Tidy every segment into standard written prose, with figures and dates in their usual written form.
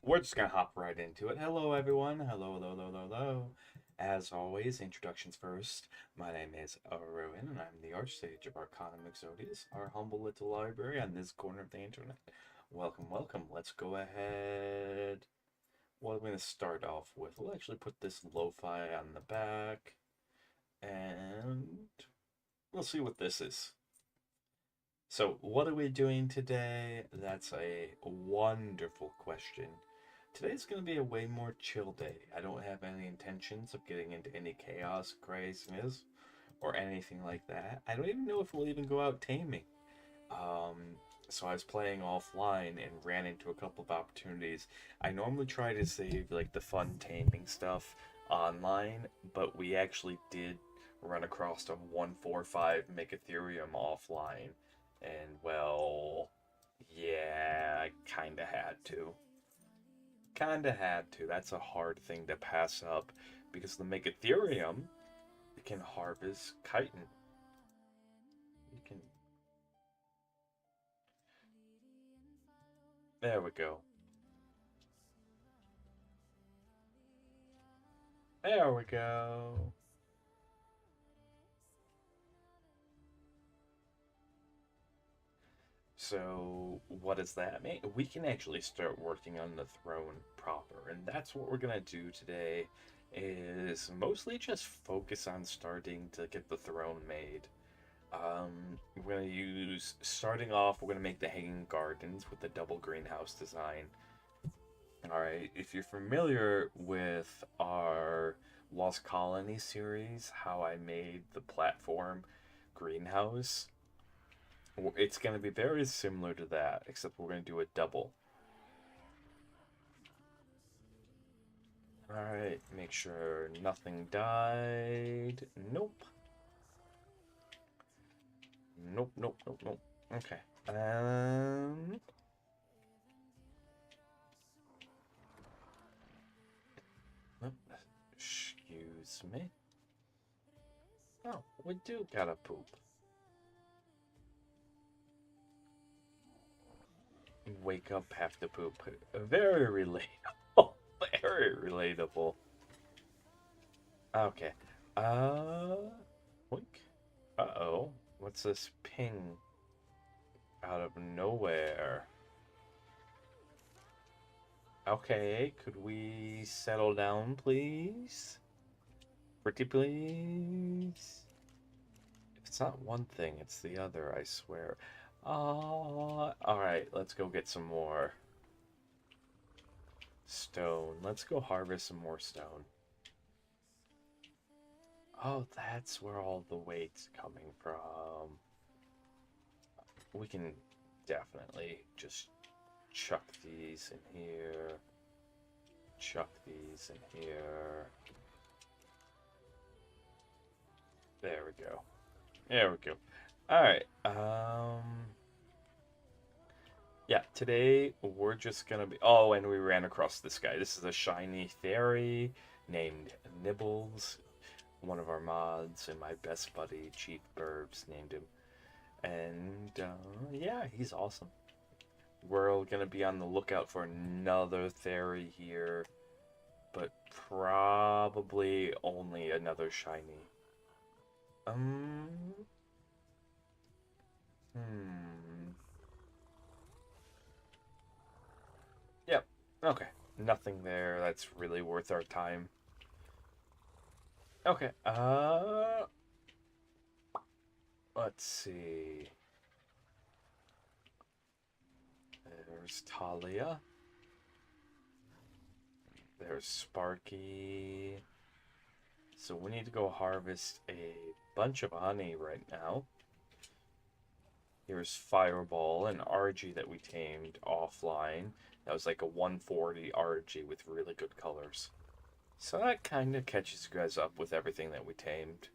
we're just gonna hop right into it. Hello, everyone. Hello, hello, hello, hello, hello. As always, introductions first. My name is Rowan, and I'm the Archsage of Arcanum Exodius, our humble little library on this corner of the internet. Welcome, welcome. Let's go ahead. What I'm gonna start off with, we'll actually put this lo-fi on the back, and we'll see what this is. So, what are we doing today? That's a wonderful question. Today's going to be a way more chill day. I don't have any intentions of getting into any chaos, craziness, or anything like that. I don't even know if we'll even go out taming. So I was playing offline and ran into a couple of opportunities. I normally try to save like the fun taming stuff online, but we actually did run across a 145 Megatherium offline, and well, yeah, I kinda had to. Kinda had to. That's a hard thing to pass up because the Megatherium can harvest chitin. You can. There we go. There we go. So, what does that mean? We can actually start working on the throne proper, and that's what we're gonna do today. Is mostly just focus on starting to get the throne made. We're gonna use starting off. We're gonna make the hanging gardens with the double greenhouse design. All right, if you're familiar with our Lost Colony series, how I made the platform greenhouse, it's going to be very similar to that, except we're going to do a double. All right, make sure nothing died. Nope. Nope, nope, nope, nope. Okay. Oh, excuse me. Oh, we do gotta poop. Wake up, have to poop. Very relatable. Very relatable. Okay. Uh, Wink. Uh-oh. What's this ping out of nowhere? Okay, could we settle down, please? Pretty please? If it's not one thing, it's the other, I swear. Alright, let's go get some more stone. Let's go harvest some more stone. Oh, that's where all the weight's coming from. We can definitely just chuck these in here. Chuck these in here. There we go. There we go. Alright, yeah, today we're just gonna be... Oh, and we ran across this guy. This is a shiny fairy named Nibbles. One of our mods and my best buddy, Chief Burbs, named him. And, yeah, he's awesome. We're gonna be on the lookout for another fairy here, but probably only another shiny. Hmm. Yep. Okay. Nothing there that's really worth our time. Okay. Let's see. There's Talia. There's Sparky. So we need to go harvest a bunch of honey right now. Here's Fireball, an RG that we tamed offline. That was like a 140 RG with really good colors. So that kind of catches you guys up with everything that we tamed.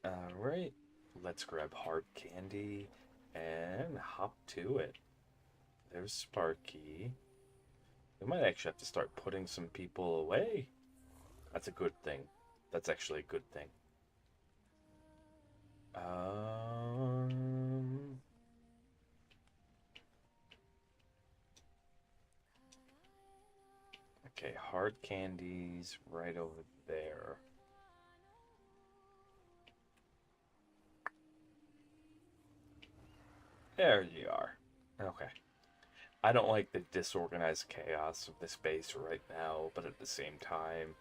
Alright, let's grab Hard Candy and hop to it. There's Sparky. We might actually have to start putting some people away. That's a good thing. That's actually a good thing. Okay, hard candies right over there. There you are. Okay. I don't like the disorganized chaos of this base right now, but at the same time,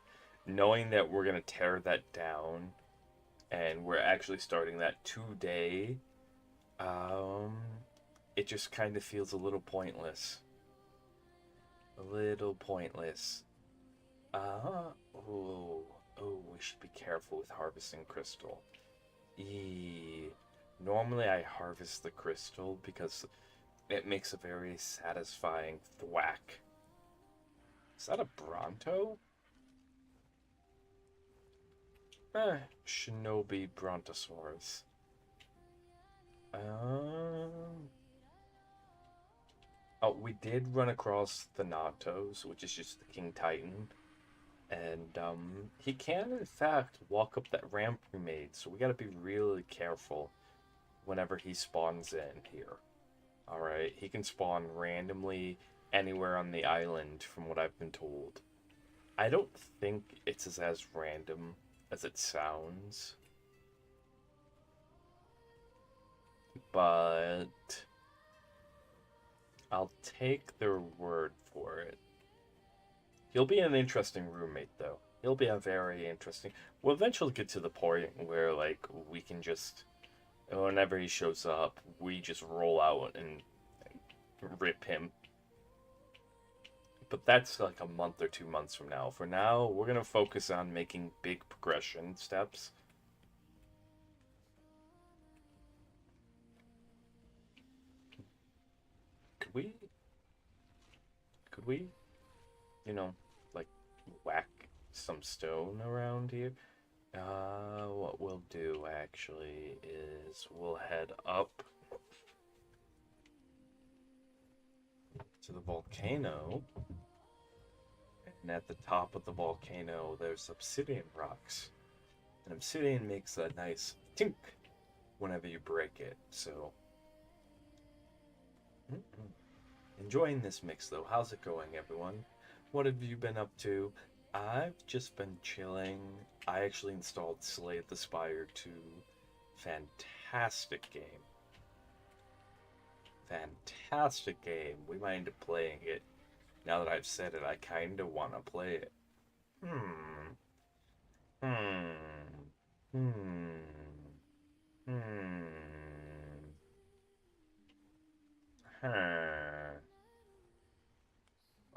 knowing that we're going to tear that down and we're actually starting that today, um, it just kind of feels a little pointless. A little pointless. Oh, we should be careful with harvesting crystal. Normally I harvest the crystal because it makes a very satisfying thwack. Is that a Bronto? Shinobi Brontosaurus. Um. Oh, we did run across the Natos, which is just the King Titan. And, he can, in fact, walk up that ramp we made, so we gotta be really careful whenever he spawns in here. Alright, he can spawn randomly anywhere on the island, from what I've been told. I don't think it's as random as it sounds. But I'll take their word for it. He'll be an interesting roommate, though. He'll be a very interesting... We'll eventually get to the point where, like, we can just... Whenever he shows up, we just roll out and rip him. But that's like a month or 2 months from now. For now, we're going to focus on making big progression steps. Could we, you know, like, whack some stone around here? What we'll do, actually, is we'll head up to the volcano. And at the top of the volcano, there's obsidian rocks. And obsidian makes a nice tink whenever you break it, so... Enjoying this mix, though. How's it going, everyone? What have you been up to? I've just been chilling. I actually installed Slay the Spire 2. Fantastic game. Fantastic game. We might end up playing it. Now that I've said it, I kind of want to play it.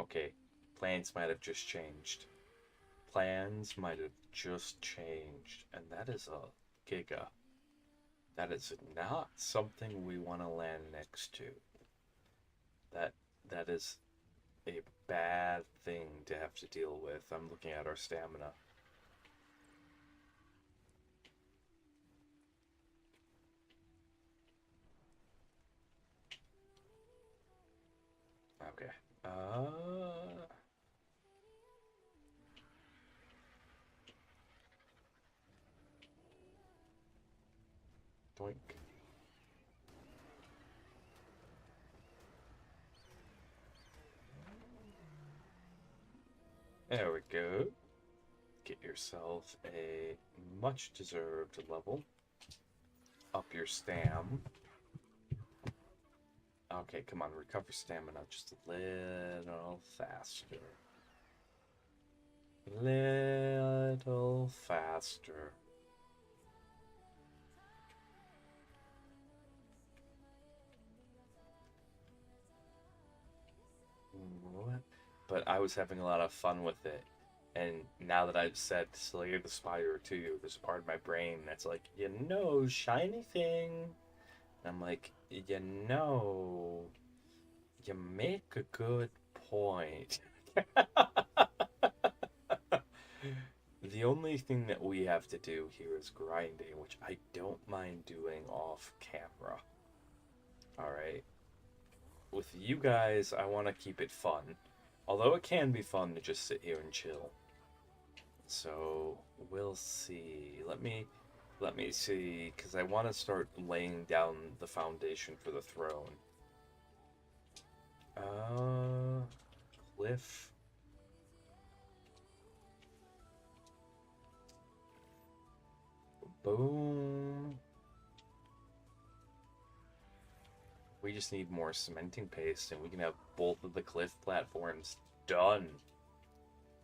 Okay, plans might have just changed. Plans might have just changed, and that is a giga. That is not something we want to land next to. That is a bad thing to have to deal with. I'm looking at our stamina. Okay. Doink. There we go. Get yourself a much deserved level. Up your stam. Okay, come on, recover stamina just a little faster. Little faster. What? But I was having a lot of fun with it. And now that I've said Slay the Spire to you, there's a part of my brain that's like, shiny thing. And I'm like, you make a good point. The only thing that we have to do here is grinding, which I don't mind doing off camera. Alright. With you guys, I want to keep it fun. Although it can be fun to just sit here and chill. So, we'll see. Let me see, because I want to start laying down the foundation for the throne. Cliff. Boom. We just need more cementing paste and we can have both of the cliff platforms done.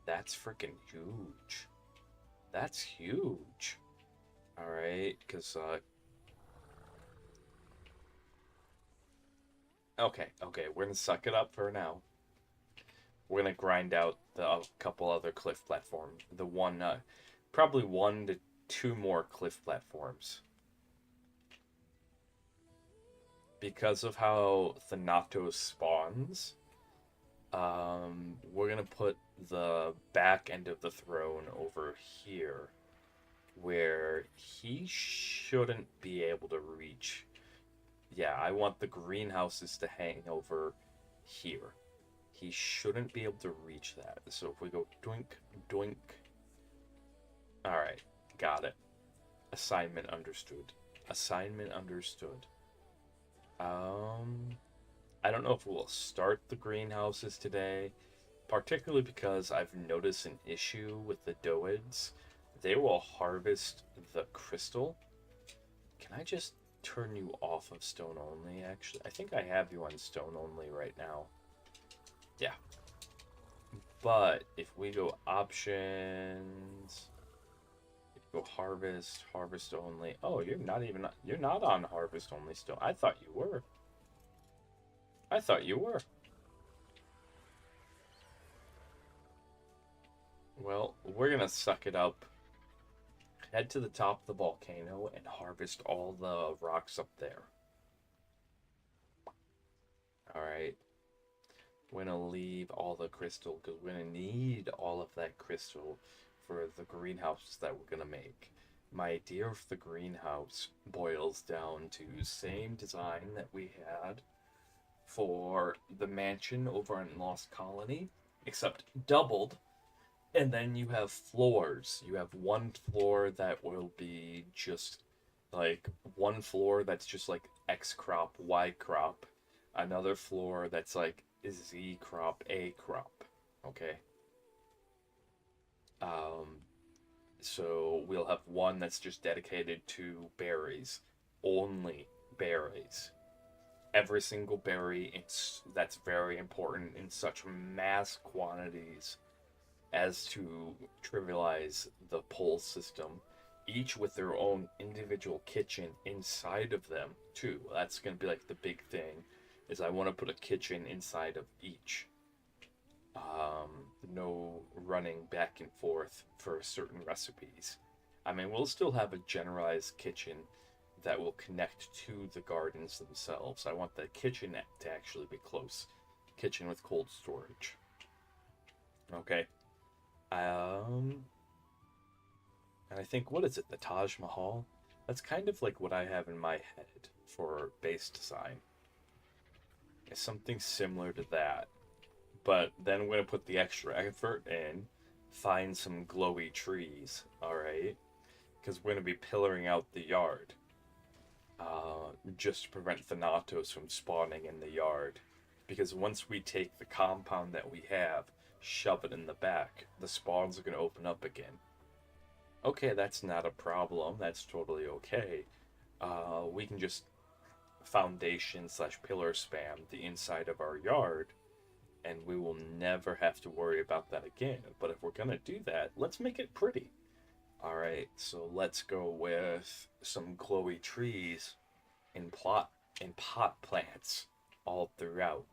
That's freaking huge. That's huge. Alright, because, okay, we're gonna suck it up for now. We're gonna grind out the couple other cliff platforms. The one, probably 1 to 2 more cliff platforms. Because of how Thanatos spawns, we're gonna put the back end of the throne over here, where he shouldn't be able to reach. Yeah, I want the greenhouses to hang over here. He shouldn't be able to reach that. So if we go doink, doink. Alright, got it. Assignment understood. Assignment understood. I don't know if we'll start the greenhouses today, particularly because I've noticed an issue with the Doids. They will harvest the crystal. Can I just turn you off of stone only, actually? I think I have you on stone only right now. Yeah. But if we go options, go harvest, harvest only. Oh, you're not on harvest only stone. I thought you were. I thought you were. Well, we're gonna suck it up. Head to the top of the volcano and harvest all the rocks up there. Alright. We're gonna leave all the crystal because we're gonna need all of that crystal for the greenhouses that we're gonna make. My idea of the greenhouse boils down to same design that we had for the mansion over in Lost Colony, except doubled. And then you have floors. You have one floor that will be just like one floor that's just like X crop, Y crop. Another floor that's like Z crop, A crop. Okay. So we'll have one that's just dedicated to berries. Only berries. Every single berry, that's very important in such mass quantities as to trivialize the pole system, each with their own individual kitchen inside of them too. That's going to be like the big thing, is I want to put a kitchen inside of each. No running back and forth for certain recipes. I mean, we'll still have a generalized kitchen that will connect to the gardens themselves. I want the kitchen to actually be close. Kitchen with cold storage. Okay. And I think, what is it, the Taj Mahal? That's kind of like what I have in my head for base design. It's something similar to that. But then we're going to put the extra effort in, find some glowy trees, alright? Because we're going to be pillaring out the yard. Just to prevent Thanatos from spawning in the yard. Because once we take the compound that we have, shove it in the back, the spawns are going to open up again. Okay, that's not a problem. That's totally okay. We can just foundation / pillar spam the inside of our yard, and we will never have to worry about that again. But if we're going to do that, let's make it pretty. Alright, so let's go with some glowy trees and pot plants all throughout.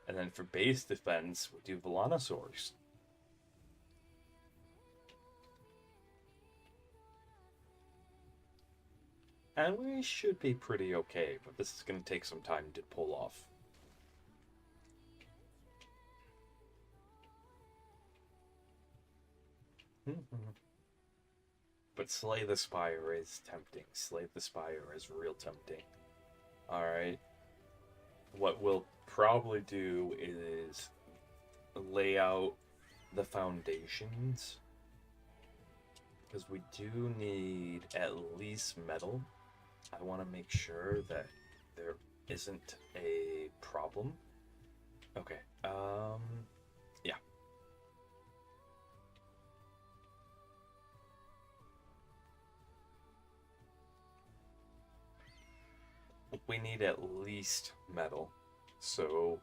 And then for base defense, we do Volanosaurs. And we should be pretty okay, but this is going to take some time to pull off. But Slay the Spire is tempting. Slay the Spire is real tempting. Alright. What we'll probably do is lay out the foundations. Because we do need at least metal. I want to make sure that there isn't a problem. Okay. Yeah. We need at least metal. So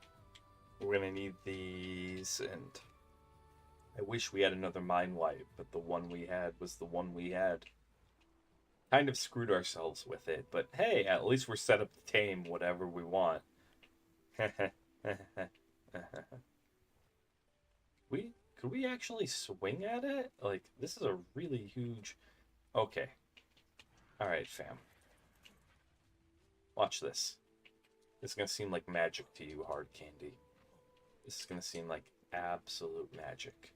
we're gonna need these, and I wish we had another mine wipe, but the one we had was the one we had. Kind of screwed ourselves with it, but hey, at least we're set up to tame whatever we want. we could we actually swing at it? Like this is a really huge. Okay, all right, fam. Watch this. This is gonna seem like magic to you, hard candy. This is gonna seem like absolute magic.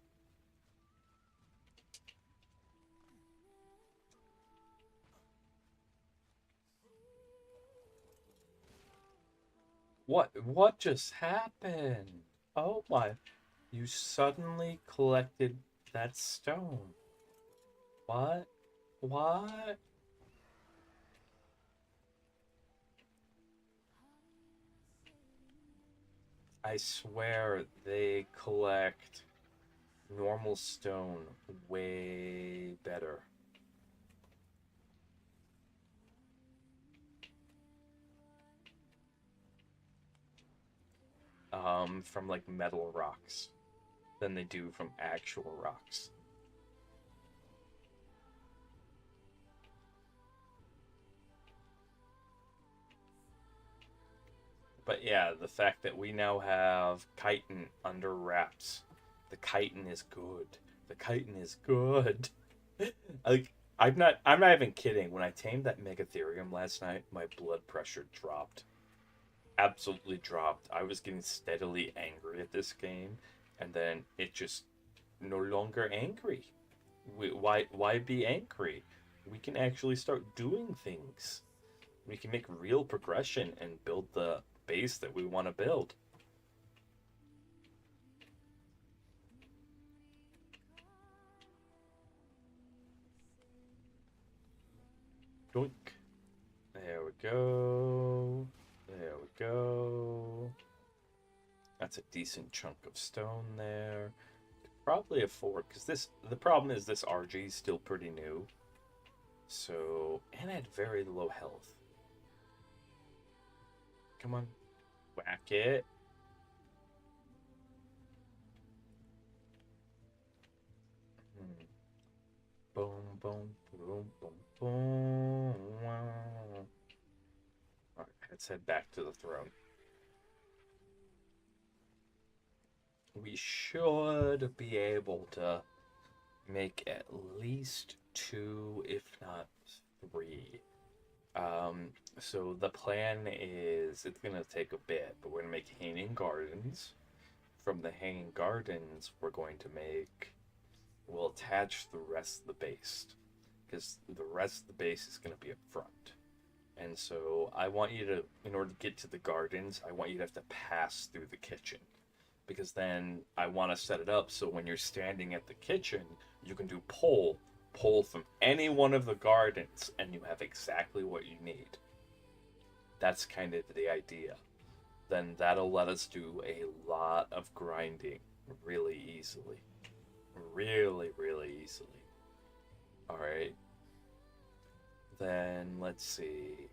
What just happened? Oh my, you suddenly collected that stone. What? What? I swear they collect normal stone way better. From like metal rocks than they do from actual rocks. But yeah, the fact that we now have chitin under wraps. The chitin is good. The chitin is good. Like I'm not even kidding. When I tamed that Megatherium last night, my blood pressure dropped. Absolutely dropped. I was getting steadily angry at this game, and then it just no longer angry. Why be angry? We can actually start doing things. We can make real progression and build the base that we want to build. Doink. There we go. There we go. That's a decent chunk of stone there. Probably afford, because the problem is this RG is still pretty new. So, and I had very low health. Come on, whack it. Hmm. Boom, boom, boom, boom, boom. Wow. Alright, let's head back to the throne. We should be able to make at least two, if not three. So the plan is it's gonna take a bit, but we're gonna make hanging gardens. From the hanging gardens, we're going to make we'll attach the rest of the base because the rest of the base is gonna be up front. And so I want you to, in order to get to the gardens, I want you to have to pass through the kitchen because then I want to set it up so when you're standing at the kitchen, you can do pull from any one of the gardens, and you have exactly what you need. That's kind of the idea. Then that'll let us do a lot of grinding really easily. Really, really easily. All right. Then let's see.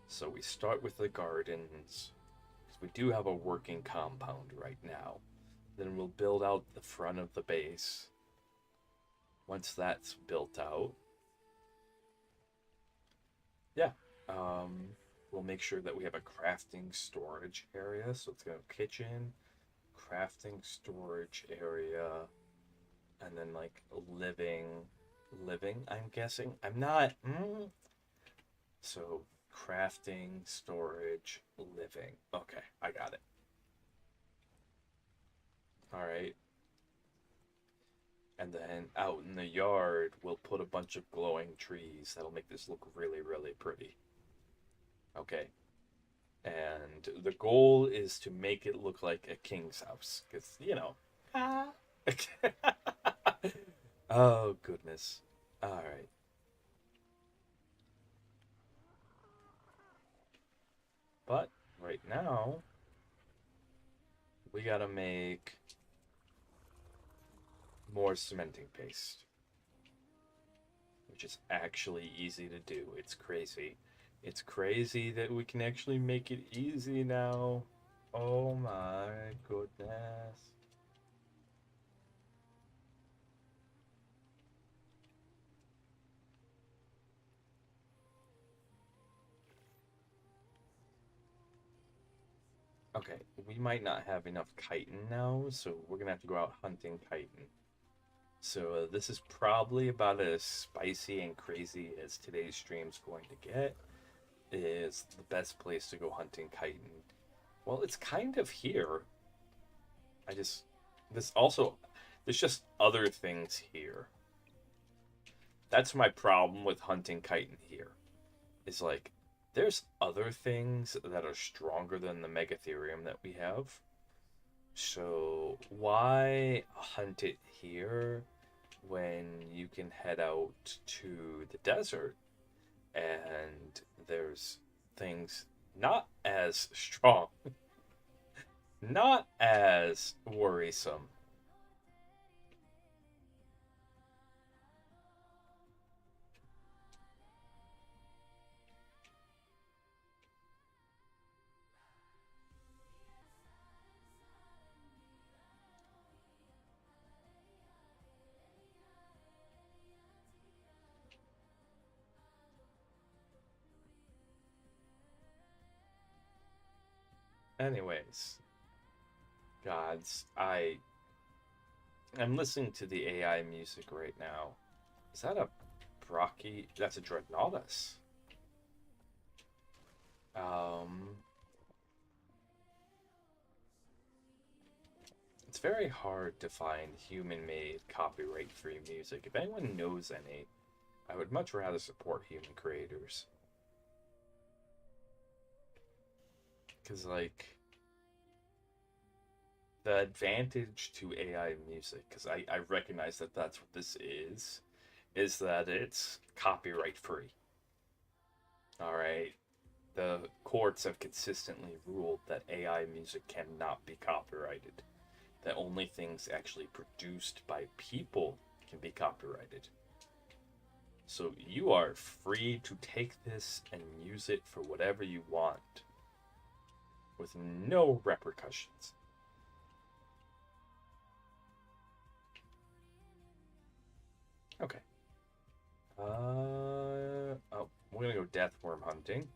So we start with the gardens. Because we do have a working compound right now. Then we'll build out the front of the base. Once that's built out, yeah, we'll make sure that we have a crafting storage area. So it's got a kitchen, crafting storage area, and then like living. I'm guessing. I'm not. So crafting, storage, living. Okay, I got it. All right. And then out in the yard, we'll put a bunch of glowing trees. That'll make this look really, really pretty. Okay. And the goal is to make it look like a king's house. Because, Ah. Oh, goodness. All right. But right now, we gotta make more cementing paste, which is actually easy to do. It's crazy. It's crazy that we can actually make it easy now. Oh my goodness. Okay, we might not have enough chitin now, so we're gonna have to go out hunting chitin. So this is probably about as spicy and crazy as today's stream's going to get. Is the best place to go hunting chitin. Well, it's kind of here. I just this also there's just other things here. That's my problem with hunting chitin here. Is like there's other things that are stronger than the megatherium that we have. So why hunt it here when you can head out to the desert and there's things not as strong, not as worrisome. Anyways, gods, I'm listening to the AI music right now. Is that a Brocky? That's a Dreadnoughtus. Um, it's very hard to find human-made, copyright-free music. If anyone knows any, I would much rather support human creators. Because, like, the advantage to AI music, because I recognize that that's what this is that it's copyright free. All right. The courts have consistently ruled that AI music cannot be copyrighted, that only things actually produced by people can be copyrighted. So you are free to take this and use it for whatever you want with no repercussions. Okay. Oh, we're gonna go death worm hunting,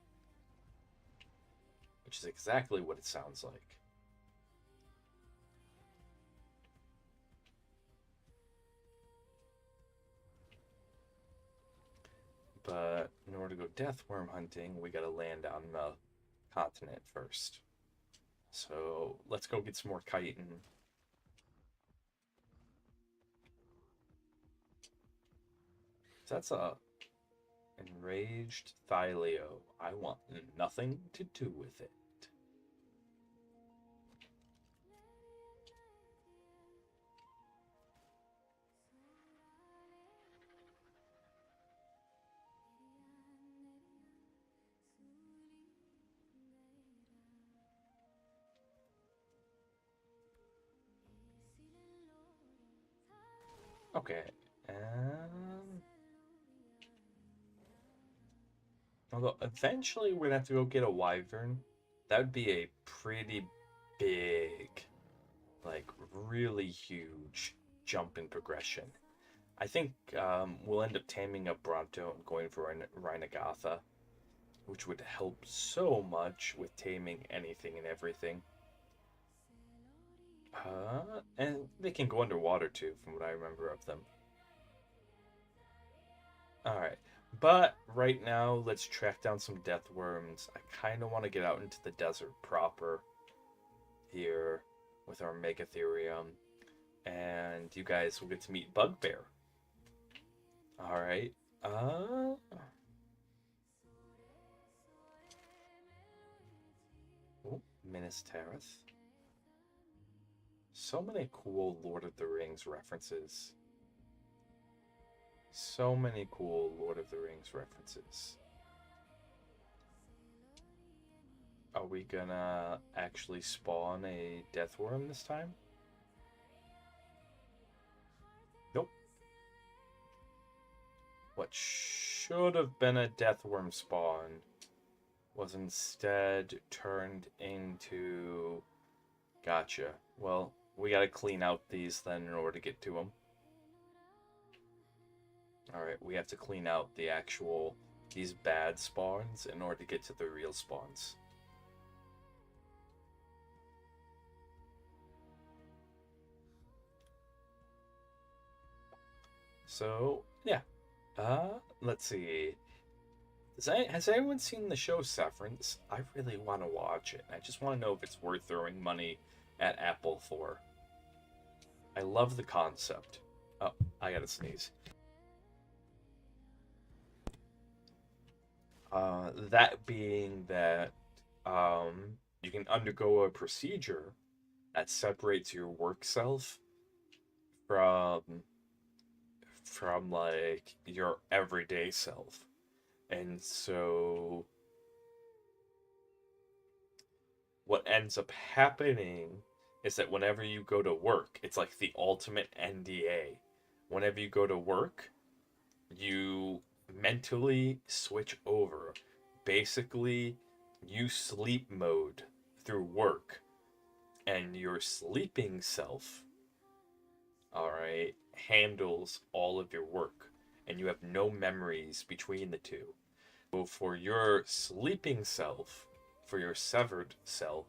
which is exactly what it sounds like. But in order to go death worm hunting, we gotta land on the continent first. So let's go get some more chitin. That's a enraged Thylio. I want nothing to do with it. Okay. Although eventually we're gonna have to go get a wyvern. That would be a pretty big, like really huge jump in progression. I think we'll end up taming up Bronto and going for Rhinagatha, which would help so much with taming anything and everything. And they can go underwater too, from what I remember of them. Alright. But right now, let's track down some death worms. I kind of want to get out into the desert proper here with our Megatherium. And you guys will get to meet Bugbear. Alright. Oh, Minas Tirith. So many cool Lord of the Rings references. So many cool Lord of the Rings references. Are we gonna actually spawn a death worm this time? Nope. What should have been a death worm spawn was instead turned into... Gotcha. Well, we gotta clean out these then in order to get to them. Alright, we have to clean out the actual... these bad spawns in order to get to the real spawns. So, yeah. Let's see. Has anyone seen the show Severance? I really want to watch it. I just want to know if it's worth throwing money at Apple for. I love the concept. Oh, I gotta sneeze. That being that you can undergo a procedure that separates your work self from like your everyday self. And so what ends up happening is that whenever you go to work, it's like the ultimate NDA. Whenever you go to work, you mentally switch over. Basically, you sleep mode through work, and your sleeping self, alright, handles all of your work, and you have no memories between the two. So for your sleeping self, for your severed self,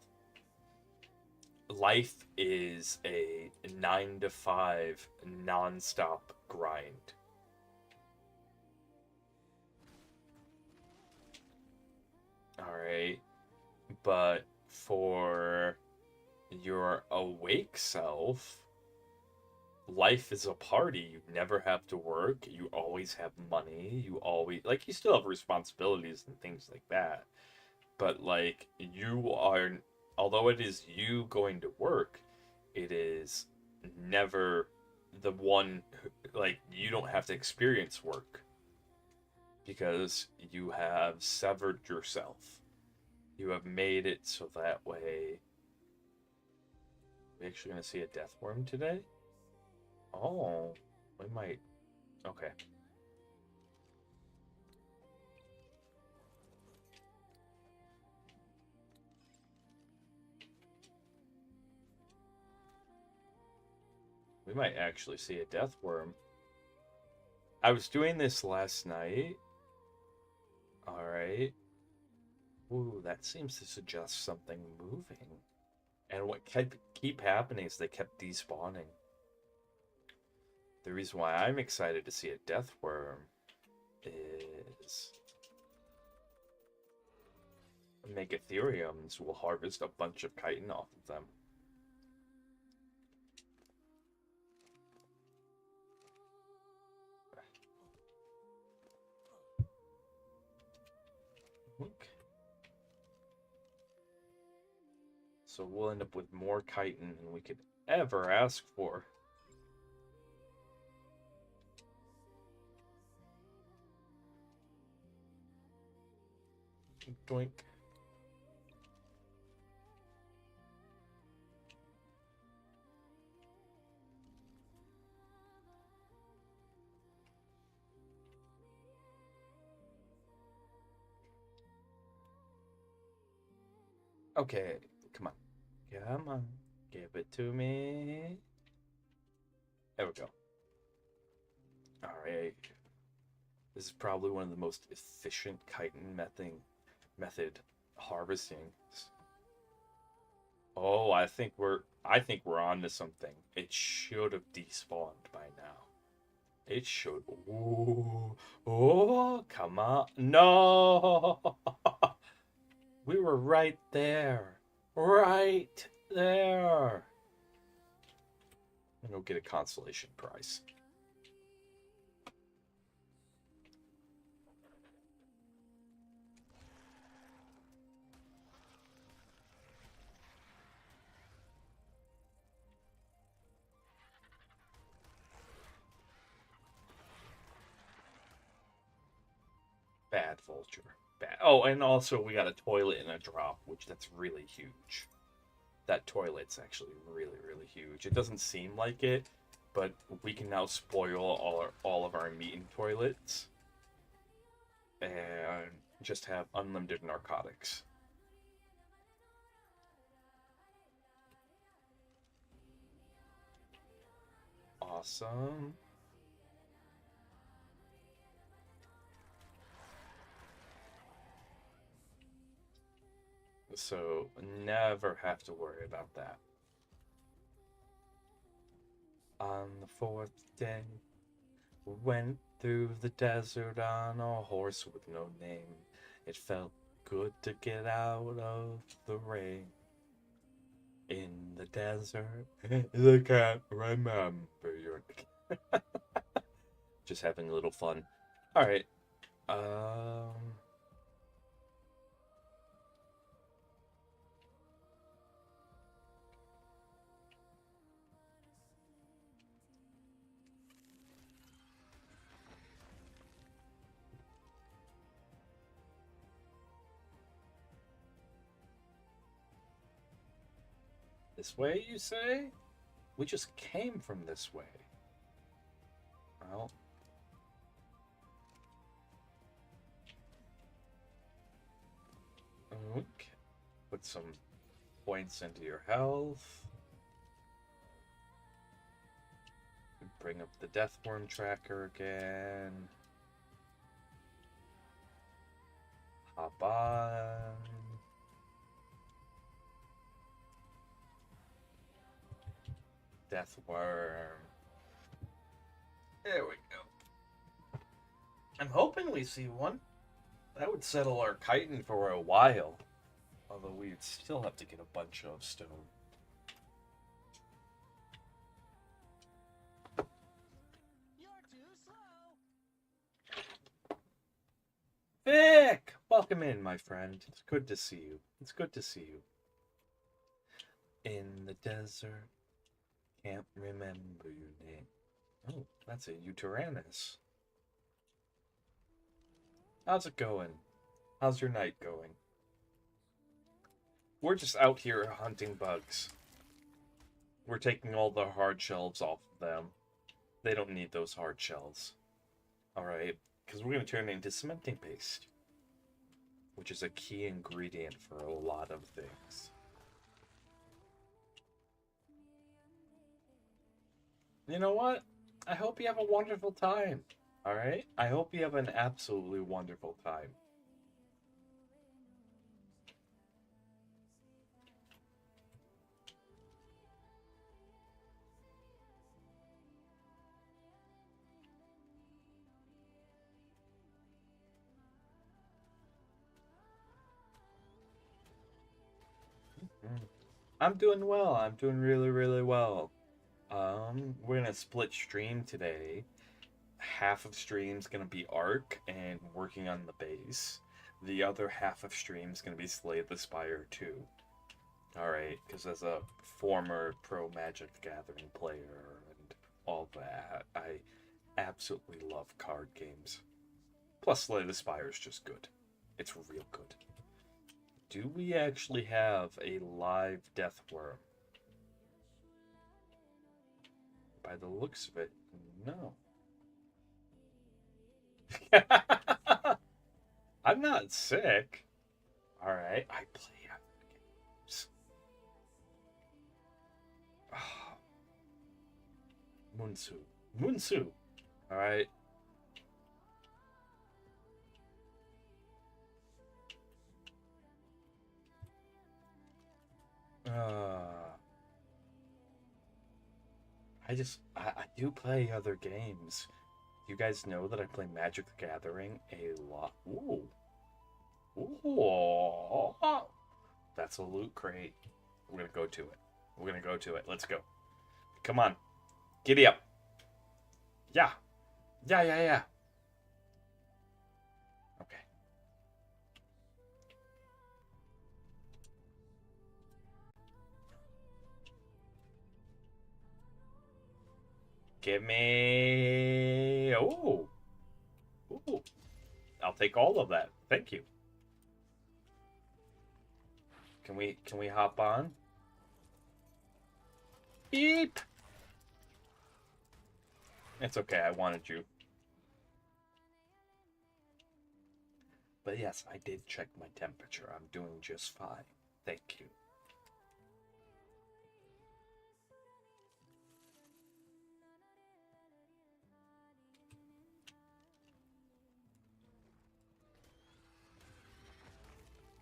life is a 9 to 5 non-stop grind. Alright, but for your awake self, life is a party. You never have to work. You always have money. You always, like, you still have responsibilities and things like that. But, like, you are, although it is you going to work, it is never the one, like, you don't have to experience work because you have severed yourself. You have made it so that way. We actually gonna see a death worm today? Oh, we might. Okay. We might actually see a death worm. I was doing this last night. Alright. Ooh, that seems to suggest something moving. And what keep happening is they kept despawning. The reason why I'm excited to see a death worm is Megatheriums will harvest a bunch of chitin off of them. So we'll end up with more chitin than we could ever ask for. Doink. Okay, come on. Come on. Give it to me. There we go. Alright. This is probably one of the most efficient chitin method harvesting. Oh, I think we're on to something. It should have despawned by now. It should. Ooh. Oh, come on. No. We were right there. Right there. And we'll get a consolation prize. Bad vulture. bad. Oh, and also we got a toilet and a drop, which that's really huge. That toilet's actually really, really huge. It doesn't seem like it, but we can now spoil all of our meeting toilets and just have unlimited narcotics. Awesome. So never have to worry about that. On the fourth day, went through the desert on a horse with no name. It felt good to get out of the rain. In the desert, I can't remember your name. Just having a little fun. Alright. This way, you say? We just came from this way. Well, okay. Put some points into your health. Bring up the Deathworm tracker again. Hop on. Deathworm. There we go. I'm hoping we see one. That would settle our chitin for a while. Although we'd still have to get a bunch of stone. Vic! Welcome in, my friend. It's good to see you. It's good to see you. In the desert, can't remember your name. Oh, that's a Uteranus. How's it going? How's your night going? We're just out here hunting bugs. We're taking all the hard shells off of them. They don't need those hard shells. Alright, because we're going to turn it into cementing paste, which is a key ingredient for a lot of things. You know what? I hope you have a wonderful time. Alright? I hope you have an absolutely wonderful time. I'm doing well. I'm doing really, really well. We're gonna split stream today. Half of stream's gonna be Ark and working on the base. The other half of stream's gonna be Slay the Spire 2. Alright, because as a former pro Magic Gathering player and all that, I absolutely love card games. Plus, Slay the Spire is just good. It's real good. Do we actually have a live Deathworm? By the looks of it, no. I'm not sick. Alright, I play other games. Oh. Munsu. Munsu! Alright. I do play other games. You guys know that I play Magic the Gathering a lot. Ooh. Ooh. That's a loot crate. We're gonna go to it. We're gonna go to it. Let's go. Come on. Giddy up. Yeah. Yeah, yeah, yeah. Okay. Give me... Oh. Ooh. I'll take all of that. Thank you. Can we hop on? Beep. It's okay. I wanted you. But yes, I did check my temperature. I'm doing just fine. Thank you.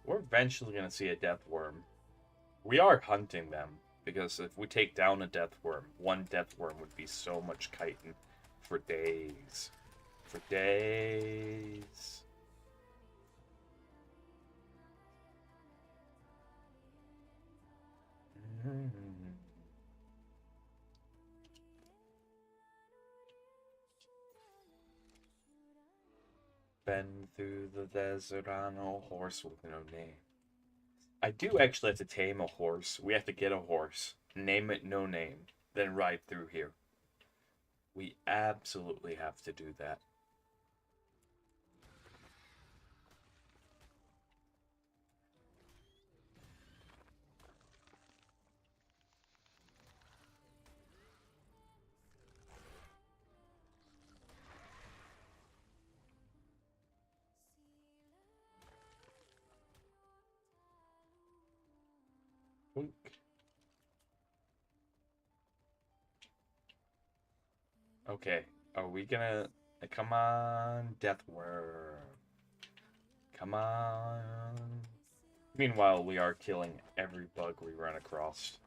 We're eventually going to see a death worm. We are hunting them, because if we take down a death worm, one death worm would be so much chitin for days. For days. Been through the desert on a horse with no name. I do actually have to tame a horse. We have to get a horse, name it no name, then ride through here. We absolutely have to do that. Okay, are we gonna... Come on, death worm. Come on. Meanwhile, we are killing every bug we run across.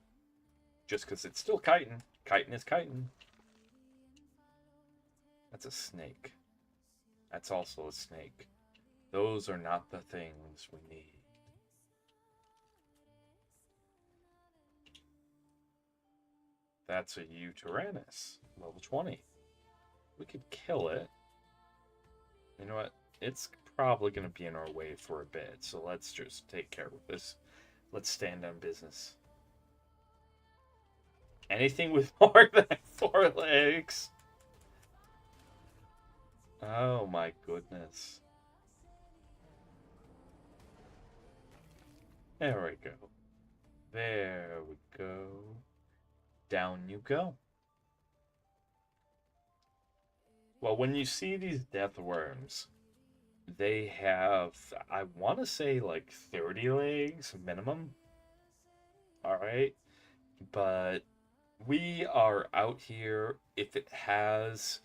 Just because it's still chitin. Chitin is chitin. That's a snake. That's also a snake. Those are not the things we need. That's a Uteranus. Level 20. We could kill it. You know what? It's probably going to be in our way for a bit, so let's just take care of this. Let's stand on business. Anything with more than 4 legs. Oh my goodness. There we go. There we go. Down you go. Well, when you see these death worms, they have, I want to say, like 30 legs minimum. Alright? But we are out here. If it has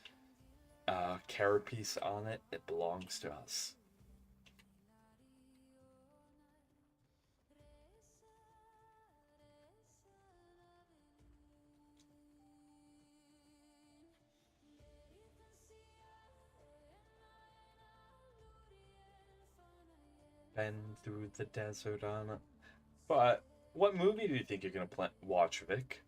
a carapace on it, it belongs to us. Been through the desert on a... But what movie do you think you're gonna watch, Vic?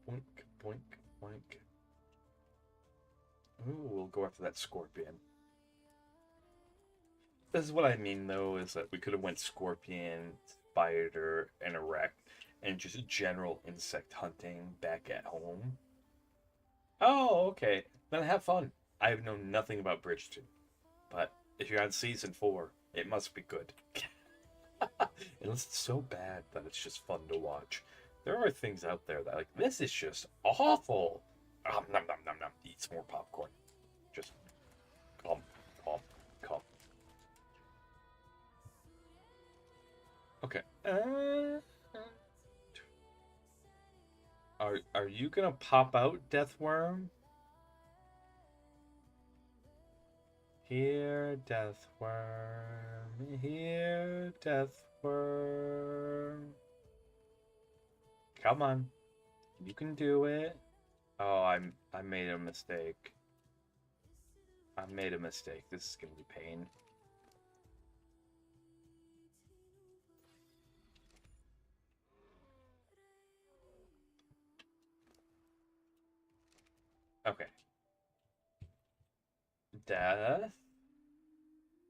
Boink, boink, boink. Ooh, we'll go after that scorpion. This is what I mean, though, is that we could have went scorpion, spider, and a wreck, and just general insect hunting back at home. Oh, okay. Then have fun. I have known nothing about Bridgerton, but if you're on season 4, it must be good. Unless it's so bad that it's just fun to watch. There are things out there that, like, this is just awful. Nom nom nom nom. Eat some more popcorn. Just calm, calm, calm. Okay. Are you gonna pop out, Deathworm? Here, Deathworm. Here, Deathworm. Come on. You can do it. Oh, I made a mistake. I made a mistake. This is gonna be pain. Okay. Death.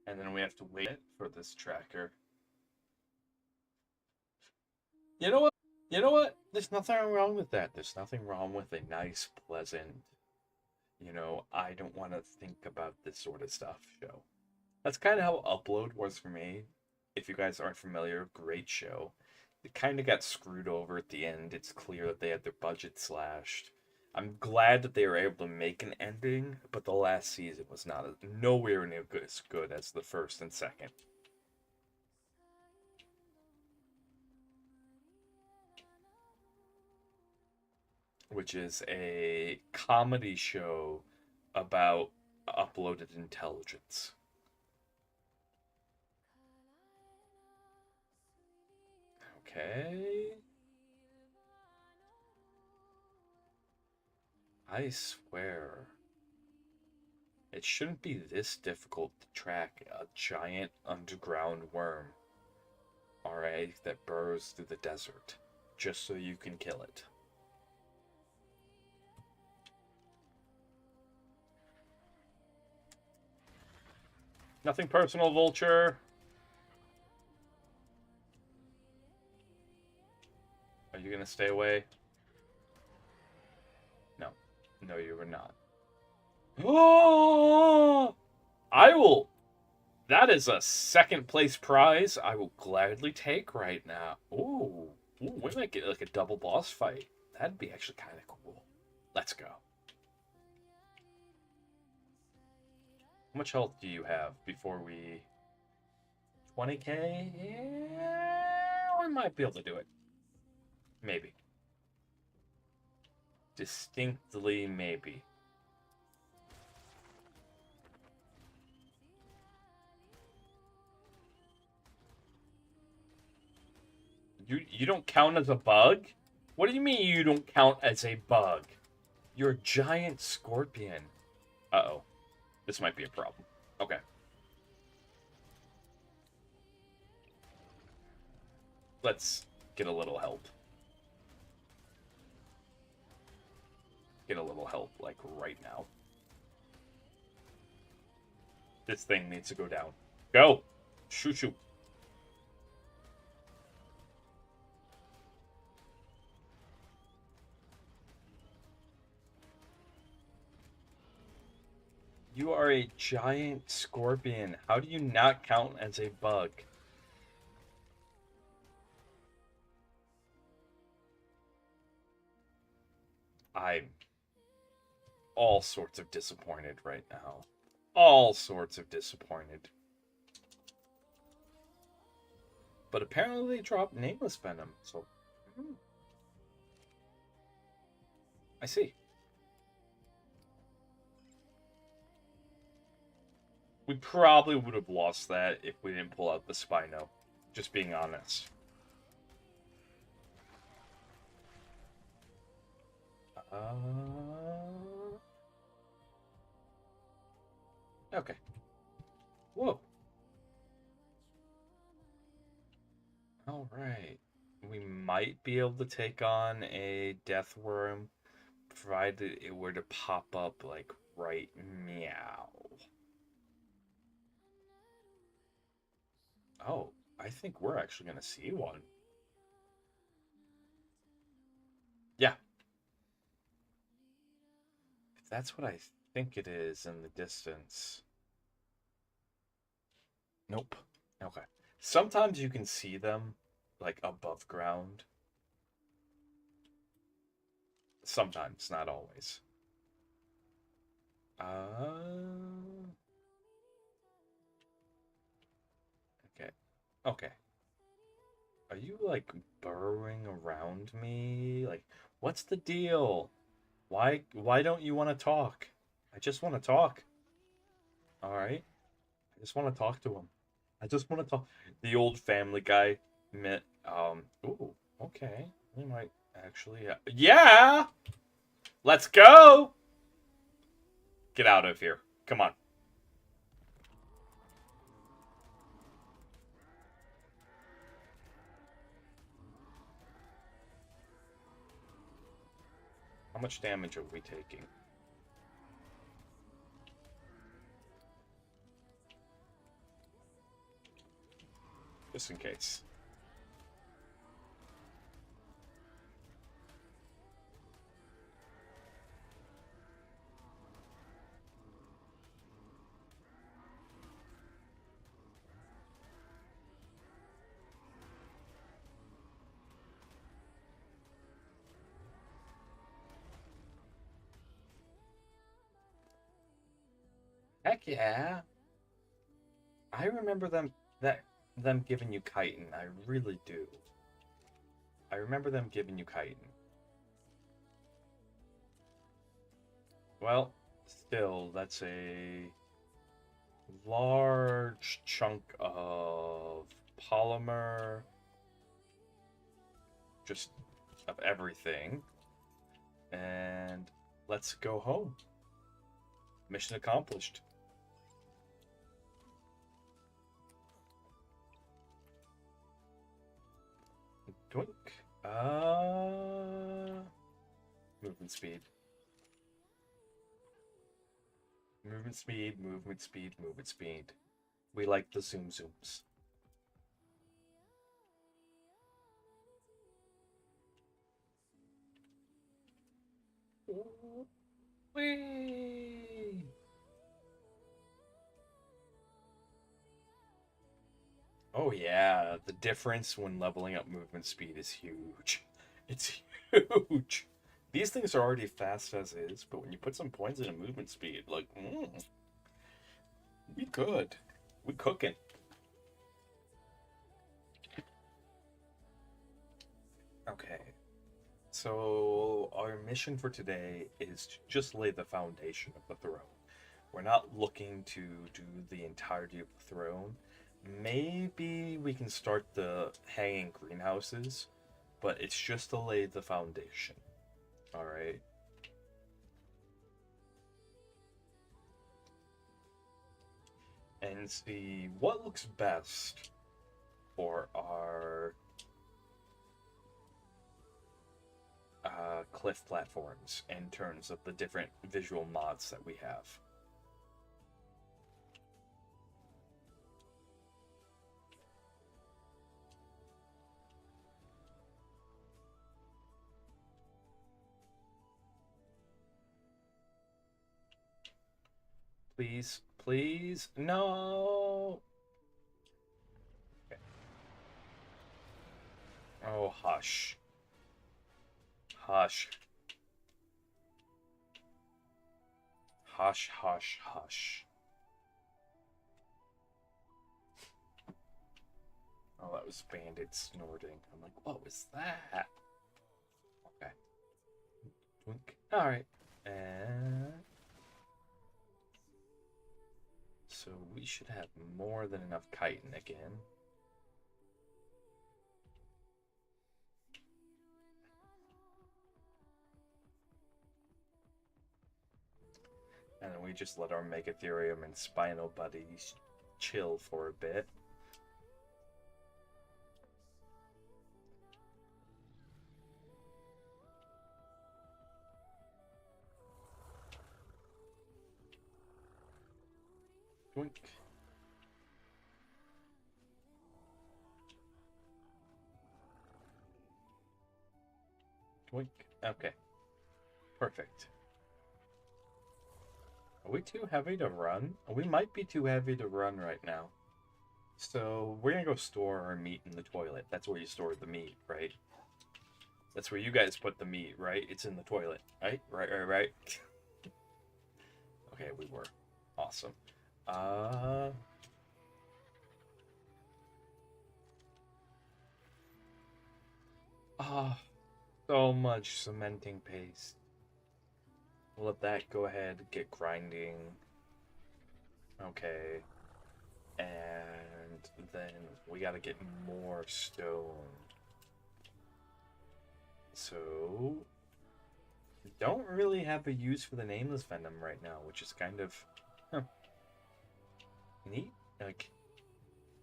And then we have to wait for this tracker. You know what? You know what? There's nothing wrong with that. There's nothing wrong with a nice, pleasant, I don't want to think about this sort of stuff show. That's kind of how Upload was for me. If you guys aren't familiar, great show. It kind of got screwed over at the end. It's clear that they had their budget slashed. I'm glad that they were able to make an ending, but the last season was nowhere near as good as the first and second. Which is a comedy show about uploaded intelligence. Okay. I swear. It shouldn't be this difficult to track a giant underground worm, alright, that burrows through the desert, just so you can kill it. Nothing personal, Vulture. Are you gonna stay away? No. No, you are not. Oh! I will. That is a second place prize I will gladly take right now. Ooh. Ooh, we might get like a double boss fight. That'd be actually kind of cool. Let's go. How much health do you have before we... 20k? Yeah, we might be able to do it. Maybe. Distinctly maybe. You don't count as a bug? What do you mean you don't count as a bug? You're a giant scorpion. Uh-oh. This might be a problem. Okay. Let's get a little help. Get a little help, like, right now. This thing needs to go down. Go! Shoot, shoot. You are a giant scorpion. How do you not count as a bug? I'm all sorts of disappointed right now. All sorts of disappointed. But apparently they dropped Nameless Venom, so... I see. We probably would have lost that if we didn't pull out the Spino. Just being honest. Okay. Whoa. Alright. We might be able to take on a Death Worm, provided it were to pop up, like, right meow. Oh, I think we're actually going to see one. Yeah. If that's what I think it is in the distance. Nope. Okay. Sometimes you can see them, like, above ground. Sometimes, not always. Okay. Okay. Are you, like, burrowing around me? Like, what's the deal? Why don't you want to talk? I just want to talk. All right? I just want to talk to him. I just want to talk. The old Family Guy met. Ooh. Okay. We might actually. Yeah. Let's go. Get out of here. Come on. How much damage are we taking? Just in case. Heck yeah. I remember them giving you chitin. I really do. I remember them giving you chitin. Well, still, that's a large chunk of polymer, just of everything. And let's go home. Mission accomplished. Doink. Movement speed. Movement speed, movement speed, movement speed. We like the zoom zooms. Whee! Oh yeah, the difference when leveling up movement speed is huge. It's huge. These things are already fast as is, but when you put some points into movement speed, like, we good. We cooking. Okay. So our mission for today is to just lay the foundation of the throne. We're not looking to do the entirety of the throne. Maybe we can start the hanging greenhouses, but it's just to lay the foundation. All right. And see what looks best for our cliff platforms in terms of the different visual mods that we have. Please, please, no. Okay. Oh, hush. Hush. Hush, hush, hush. Oh, that was Bandit snorting. I'm like, what was that? Okay. Twink. Alright. And so we should have more than enough chitin again. And then we just let our Megatherium and Spinal buddies chill for a bit. Twink. Twink. Okay. Perfect. Are we too heavy to run? We might be too heavy to run right now. So we're gonna go store our meat in the toilet. That's where you store the meat, right? That's where you guys put the meat, right? It's in the toilet, right? Right. Okay, we were. Awesome. So much cementing paste. We'll let that go ahead, get grinding. Okay. And then we gotta get more stone. So, don't really have a use for the nameless venom right now, which is kind of neat. Like,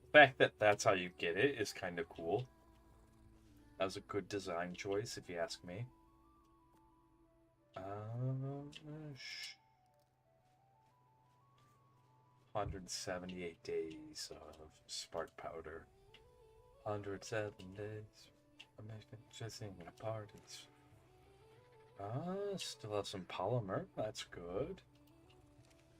the fact that that's how you get it is kind of cool. That was a good design choice, if you ask me. 178 days of spark powder. 107 days. I'm just thinking apart. It's still have some polymer. That's good.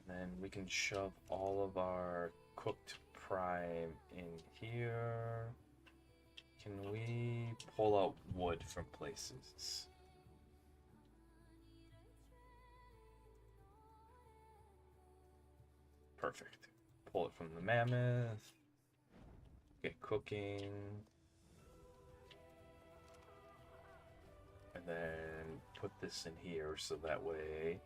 And then we can shove all of our cooked prime in here. Can we pull out wood from places? pull it from the mammoth, get cooking, and then put this in here so that way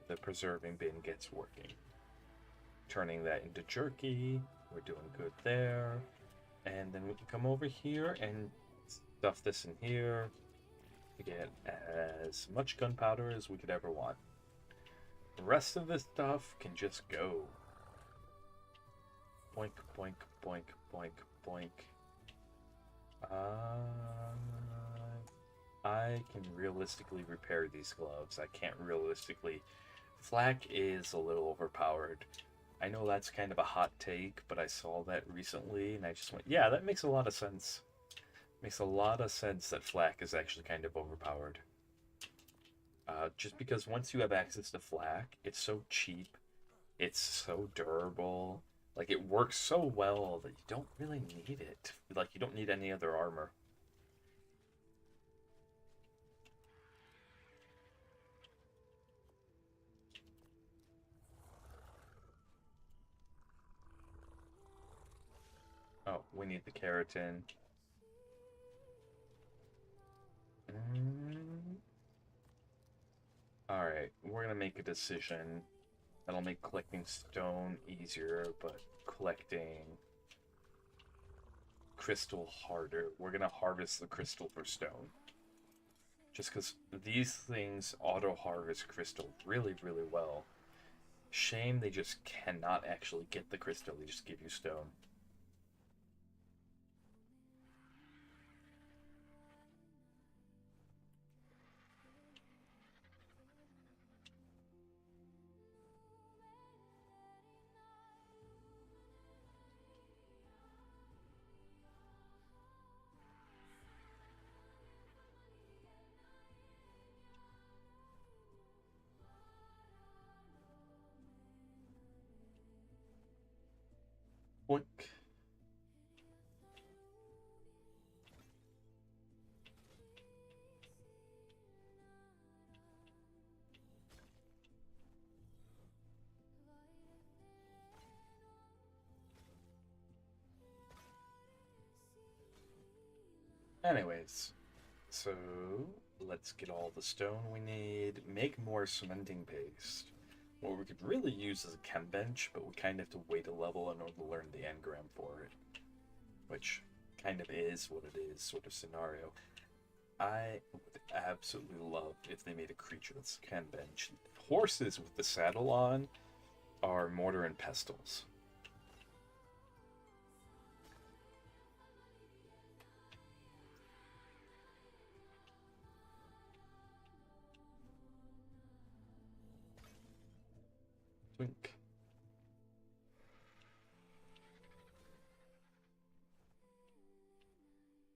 the preserving bin gets working. Turning that into jerky, we're doing good there. And then we can come over here and stuff this in here to get as much gunpowder as we could ever want. The rest of this stuff can just go. Boink, boink, boink, boink, boink. I can realistically repair these gloves. I can't realistically. Flak is a little overpowered. I know that's kind of a hot take, but I saw that recently and I just went, yeah, that makes a lot of sense. Makes a lot of sense that flak is actually kind of overpowered. Just because once you have access to flak, it's so cheap, it's so durable, like it works so well that you don't really need it. Like you don't need any other armor. Oh, we need the keratin. Alright, we're gonna make a decision that'll make collecting stone easier, but collecting crystal harder. We're gonna harvest the crystal for stone. Just because these things auto-harvest crystal really, really well. Shame they just cannot actually get the crystal, they just give you stone. Boink. Anyways, so let's get all the stone we need, make more cementing paste. What we could really use is a chem bench, but we kind of have to wait a level in order to learn the engram for it. Which kind of is what it is, sort of scenario. I would absolutely love if they made a creature that's a chem bench. Horses with the saddle on are mortar and pestles. Twink.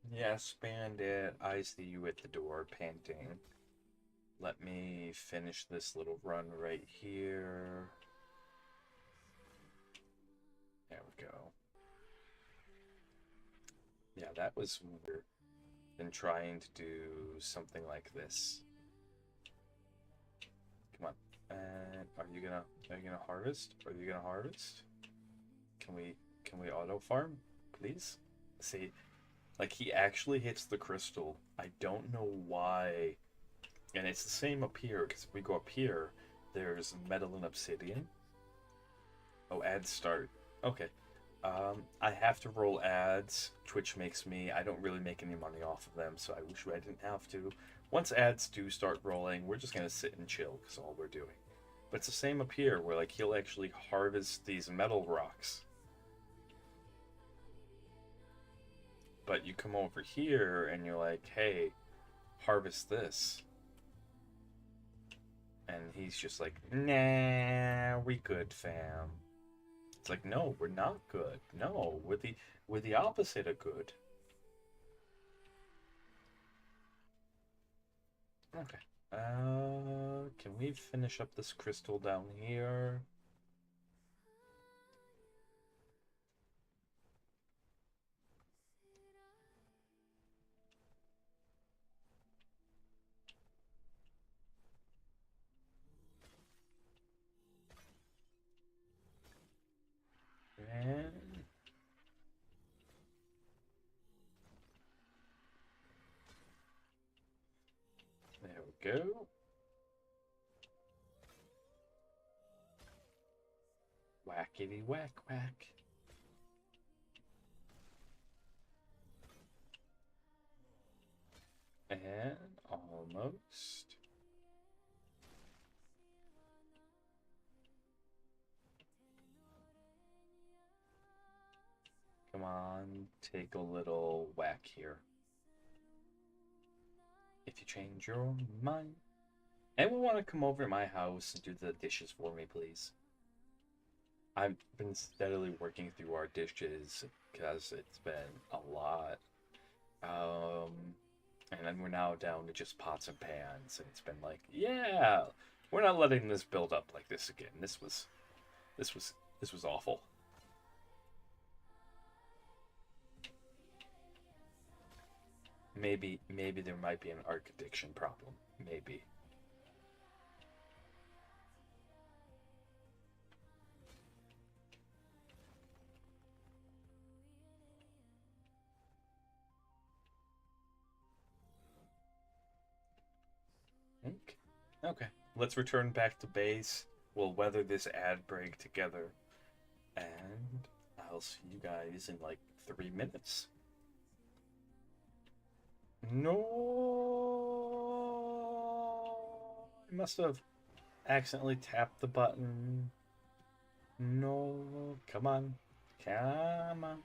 Yes, Bandit, I see you at the door, panting. Let me finish this little run right here. There we go. Yeah, that was weird. Than trying to do something like this. Come on. And are you gonna harvest? Are you gonna harvest? Can we auto farm, please? See, like he actually hits the crystal. I don't know why. And it's the same up here, because if we go up here, there's metal and obsidian. Oh, ads start. Okay. I have to roll ads. Twitch makes me. I don't really make any money off of them, so I wish I didn't have to. Once ads do start rolling, we're just gonna sit and chill, because all we're doing. But it's the same up here, where like he'll actually harvest these metal rocks. But you come over here and you're like, hey, harvest this. And he's just like, nah, we good, fam. It's like, no, we're not good. No, we're the opposite of good. Okay. Can we finish up this crystal down here? go. Whackity whack whack. And almost. Come on, take a little whack here. If you change your mind. Anyone want to come over to my house and do the dishes for me, please? I've been steadily working through our dishes because it's been a lot. And then we're now down to just pots and pans, and it's been like, yeah, we're not letting this build up like this again. This was awful. Maybe there might be an arc addiction problem. Maybe. Okay. Let's return back to base. We'll weather this ad break together. And I'll see you guys in like 3 minutes. No, I must have accidentally tapped the button. No, come on. Come on.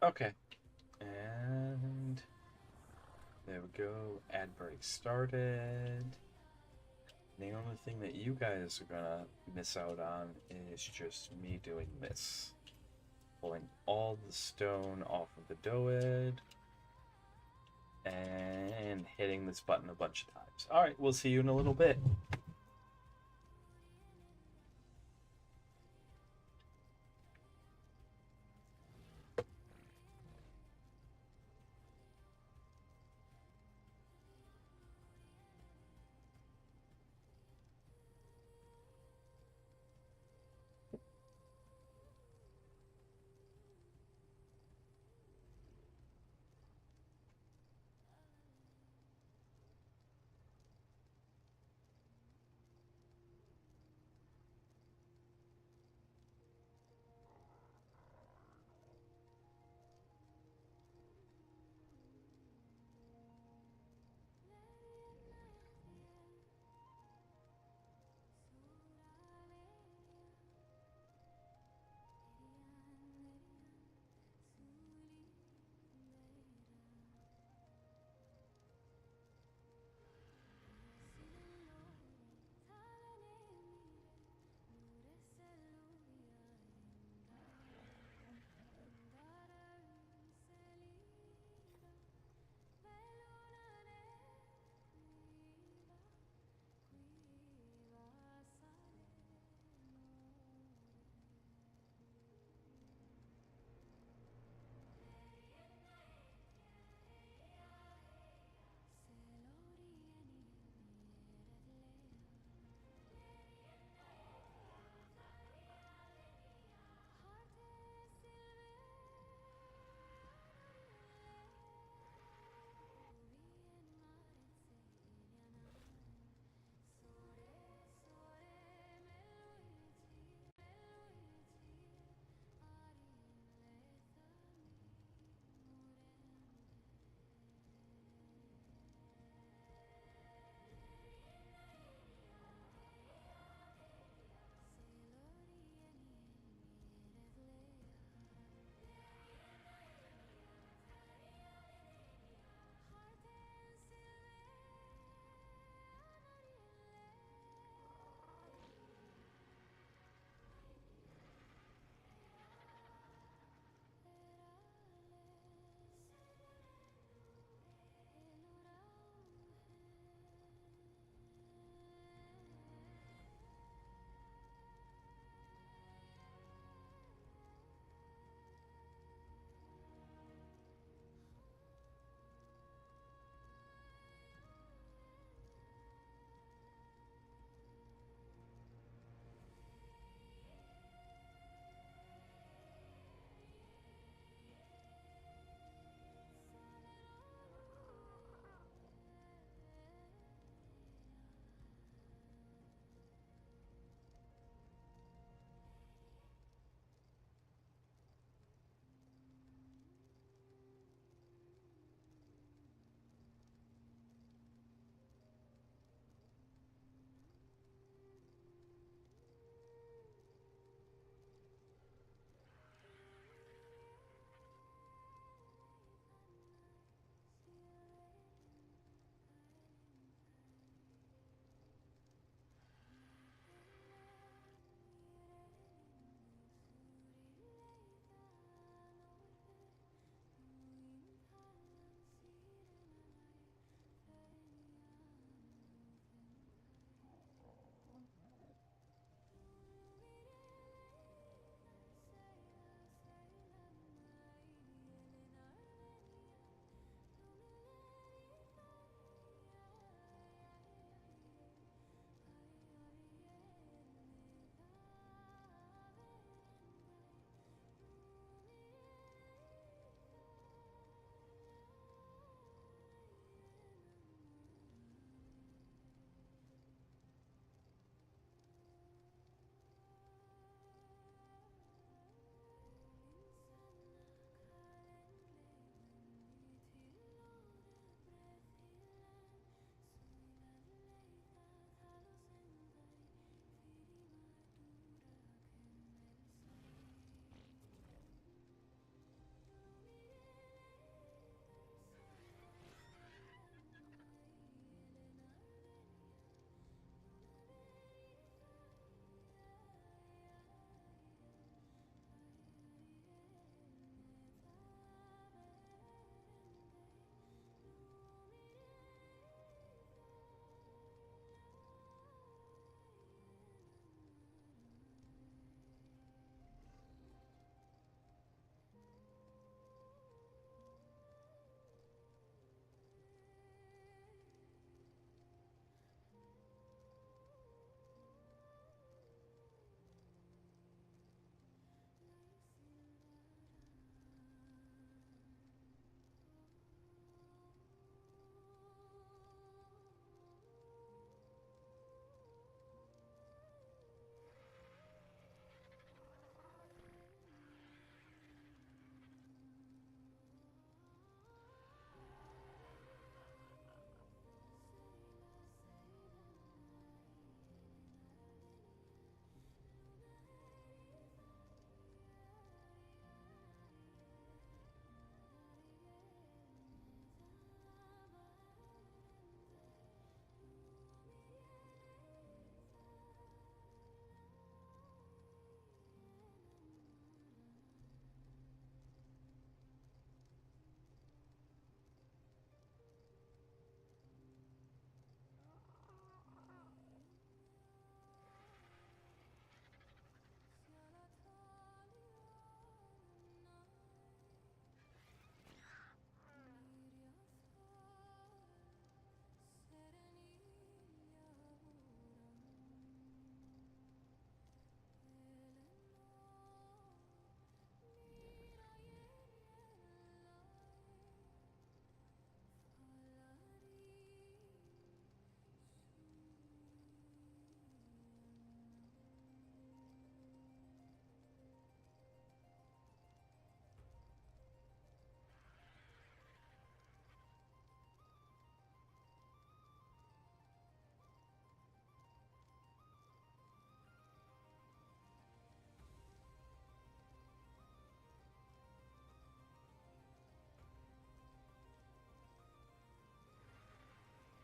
Okay. And there we go. Ad break started. The only thing that you guys are gonna miss out on is just me doing this. Pulling all the stone off of the doed. And hitting this button a bunch of times. Alright, we'll see you in a little bit.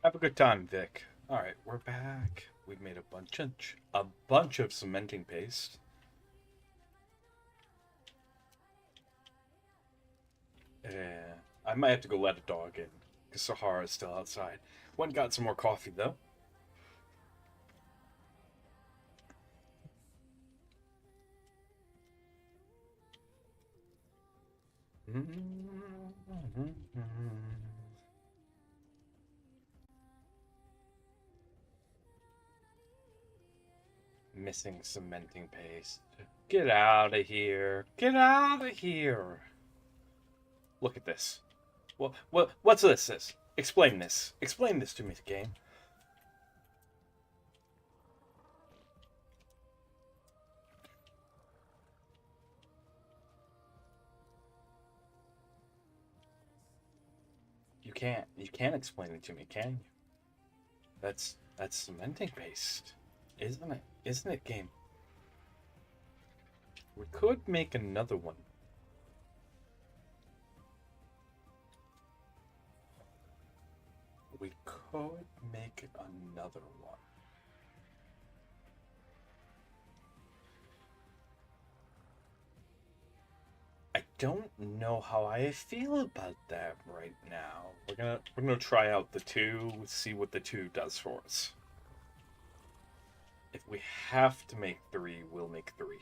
Have a good time, Vic. All right, we're back. We've made a bunch of cementing paste. Yeah, I might have to go let a dog in because Sahara's still outside. Went and got some more coffee though. Missing cementing paste. Get out of here. Get out of here. Look at this. What's this? Explain this. Explain this to me, the game. You can't explain it to me, can you? That's cementing paste. Isn't it? Isn't it, game? We could make another one. We could make another one. I don't know how I feel about that right now. We're gonna try out the two, see what the two does for us. If we have to make three, we'll make three.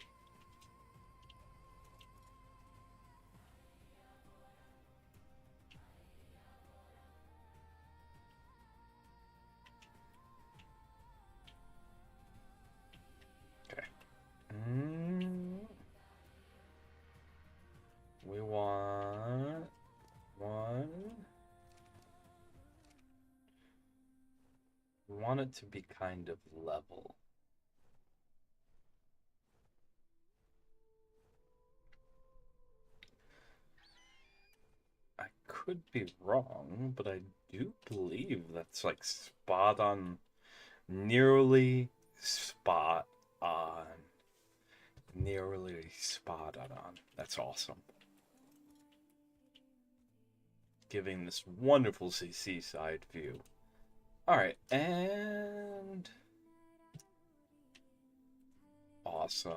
Okay. We want one. We want it to be kind of level. I could be wrong, but I do believe that's like spot on, nearly spot on. Nearly spot on. That's awesome. Giving this wonderful seaside view. Alright, and awesome.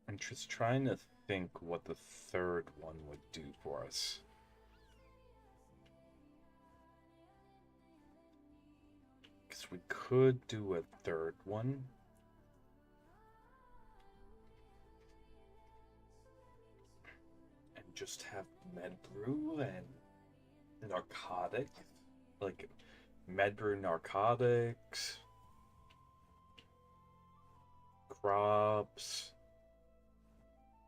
I'm just trying to think what the third one would do for us. Because we could do a third one. And just have med brew and narcotic. Like med brew narcotics. Crops.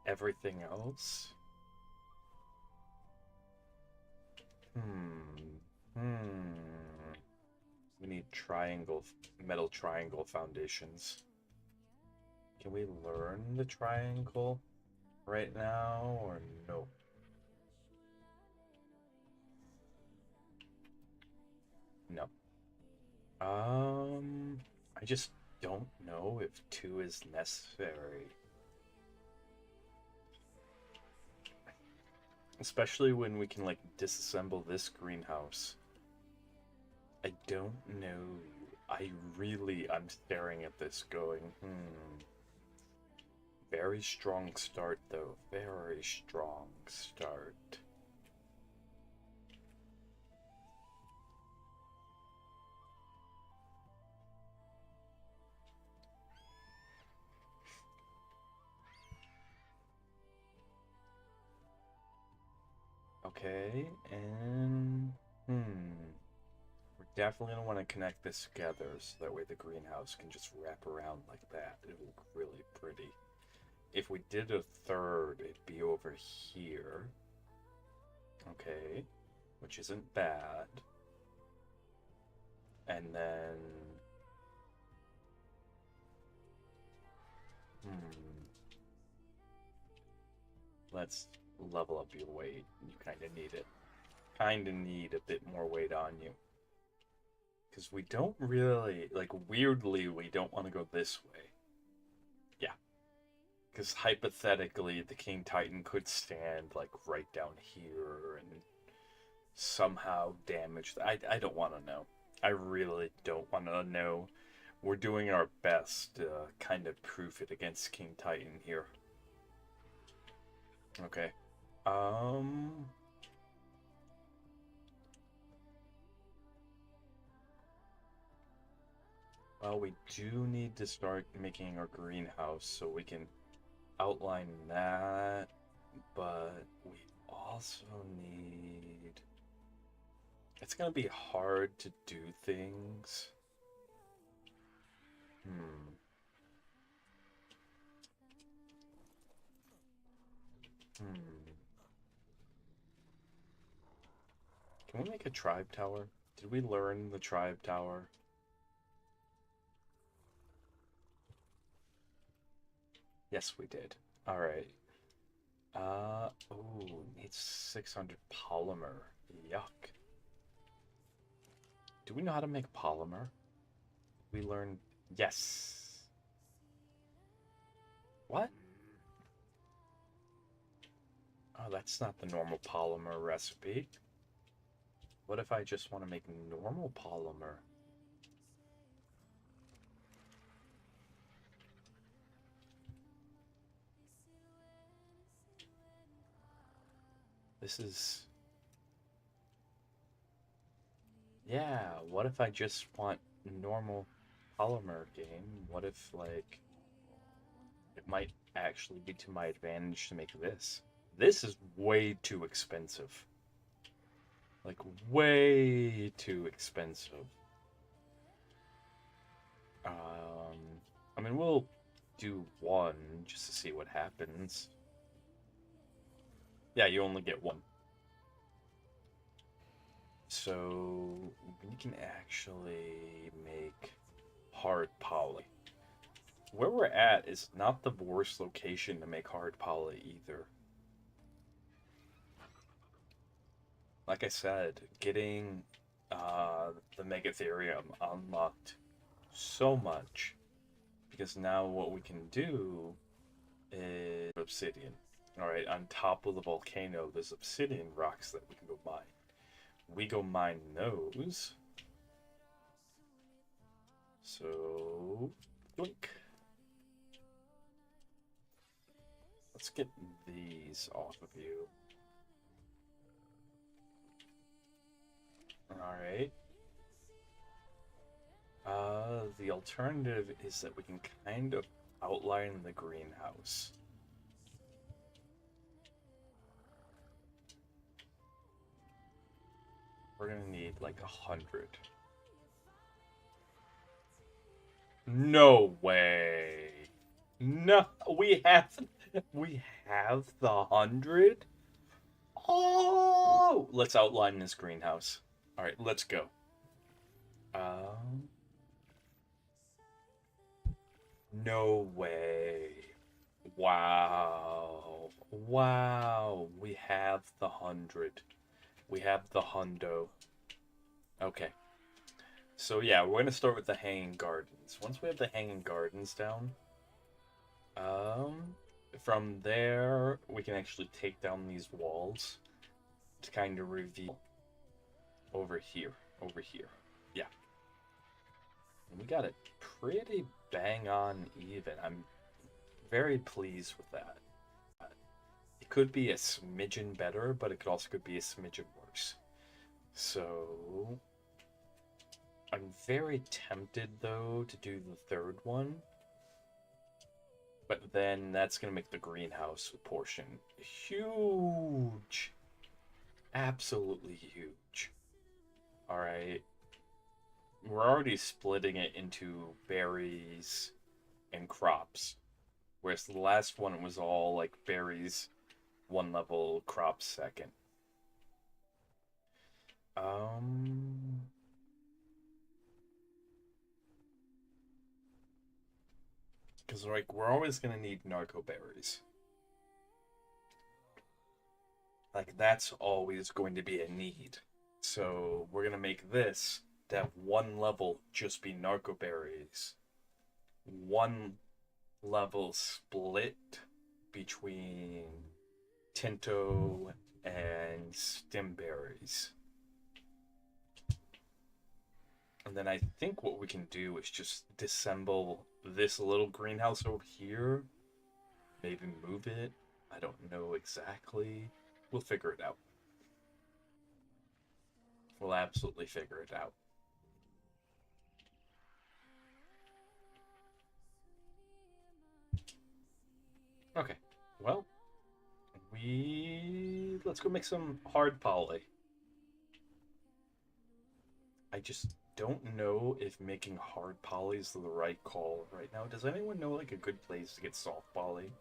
Everything else. We need metal triangle foundations. Can we learn the triangle right now or no? No. I just don't know if 2 is necessary. Especially when we can, like, disassemble this greenhouse. I don't know. I'm staring at this going, Very strong start, though. Very strong start. Okay, and we're definitely gonna want to connect this together so that way the greenhouse can just wrap around like that. It'll look really pretty. If we did a third, it'd be over here. Okay, which isn't bad. And then let's level up your weight. You kind of need it. Kind of need a bit more weight on you. Because we don't really, like, weirdly, we don't want to go this way. Yeah. Because hypothetically, the King Titan could stand, like, right down here and somehow damage. I don't want to know. I really don't want to know. We're doing our best to kind of proof it against King Titan here. Okay. Well, we do need to start making our greenhouse so we can outline that, but we also need... It's gonna be hard to do things. Hmm. Hmm. Can we make a tribe tower? Did we learn the tribe tower? Yes, we did. Alright. Oh, needs 600 polymer. Yuck. Do we know how to make polymer? We learned... Yes. What? Oh, that's not the normal polymer recipe. What if I just want to make normal polymer? This is... Yeah, what if I just want normal polymer game? What if, like, it might actually be to my advantage to make this? This is way too expensive. Like, way too expensive. I mean, we'll do one just to see what happens. Yeah, you only get one. So, we can actually make hard poly. Where we're at is not the worst location to make hard poly either. Like I said, getting the Megatherium unlocked so much, because now what we can do is obsidian. Alright, on top of the volcano, there's obsidian rocks that we can go mine. We go mine those. So, blink. Let's get these off of you. Alright. The alternative is that we can kind of outline the greenhouse. We're gonna need like 100. No way. No, we have the 100. Oh, let's outline this greenhouse. All right, let's go. No way. Wow. Wow. We have the 100. We have the hundo. Okay. So yeah, we're gonna start with the hanging gardens. Once we have the hanging gardens down, from there we can actually take down these walls to kind of reveal over here. Yeah. And we got it pretty bang on even. I'm very pleased with that. It could be a smidgen better, but it could also be a smidgen worse. So I'm very tempted though to do the third one. But then that's going to make the greenhouse portion huge. Absolutely huge. Alright. We're already splitting it into berries and crops. Whereas the last one was all like berries, one level, crops second. Because like we're always gonna need narco berries. Like that's always going to be a need. So we're gonna make this to have one level just be narco berries, one level split between Tinto and Stimberries. And then I think what we can do is just disassemble this little greenhouse over here. Maybe move it. I don't know exactly. We'll figure it out. We'll absolutely figure it out. Okay. Well, let's go make some hard poly. I just don't know if making hard poly is the right call right now. Does anyone know like a good place to get soft poly?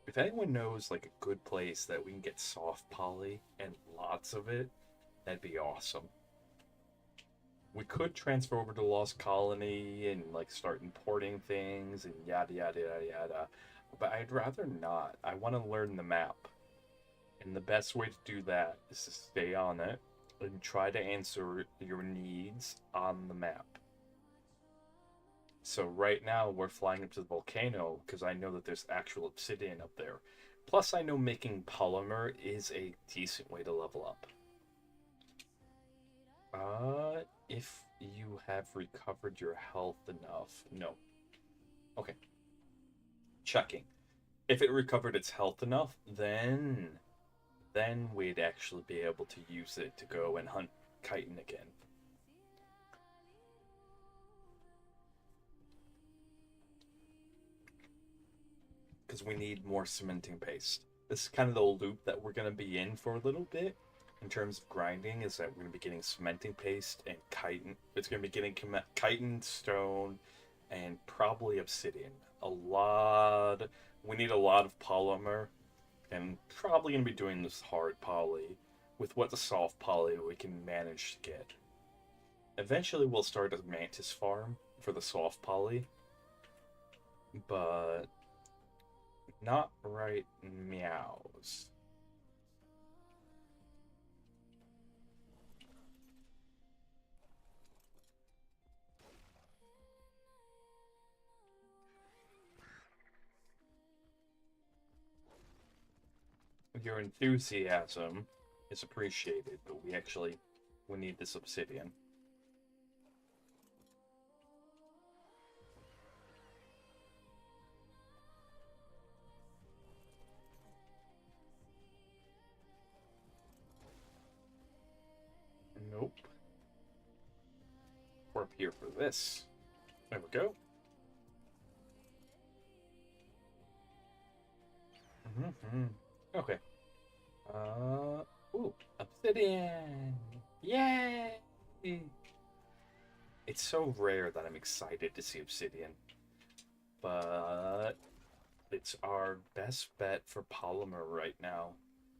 If anyone knows like a good place that we can get soft poly and lots of it, that'd be awesome. We could transfer over to Lost Colony and like start importing things and yada yada yada yada. But I'd rather not. I want to learn the map. And the best way to do that is to stay on it and try to answer your needs on the map. So right now we're flying up to the volcano because I know that there's actual obsidian up there. Plus I know making polymer is a decent way to level up. If you have recovered your health enough. No. Okay. Checking. If it recovered its health enough, then we'd actually be able to use it to go and hunt chitin again. Because we need more cementing paste. This is kind of the loop that we're going to be in for a little bit. In terms of grinding, is that we're going to be getting cementing paste and chitin. It's going to be getting chitin, stone, and probably obsidian. We need a lot of polymer, and probably going to be doing this hard poly with what the soft poly we can manage to get. Eventually we'll start a mantis farm for the soft poly, but not right meows. Your enthusiasm is appreciated, but we need this obsidian. Nope. We're up here for this. There we go. Okay. Ooh, obsidian! Yay! It's so rare that I'm excited to see obsidian, but it's our best bet for polymer right now,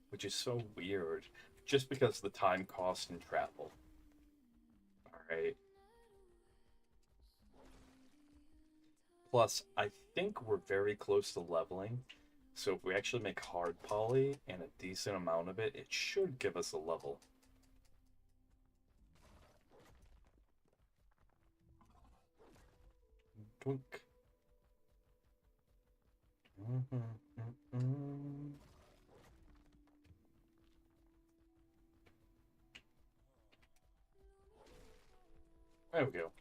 which is so weird, just because of the time cost and travel. Alright. Plus, I think we're very close to leveling. So if we actually make hard poly and a decent amount of it, it should give us a level. Twink. There we go.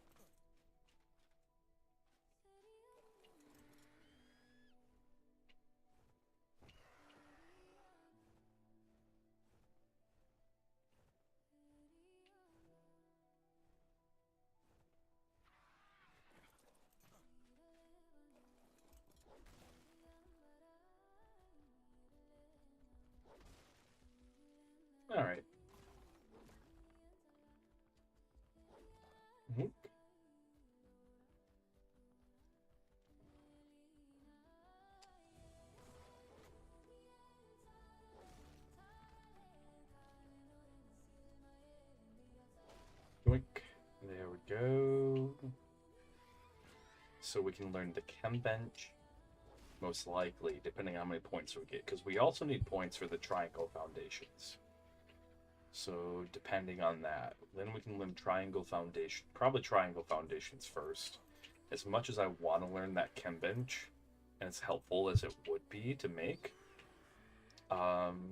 All right. Doink. There we go. So we can learn the chem bench, most likely, depending on how many points we get, because we also need points for the triangle foundations. So depending on that, then we can learn Triangle Foundation. Probably Triangle Foundations first. As much as I want to learn that chem bench, and as helpful as it would be to make,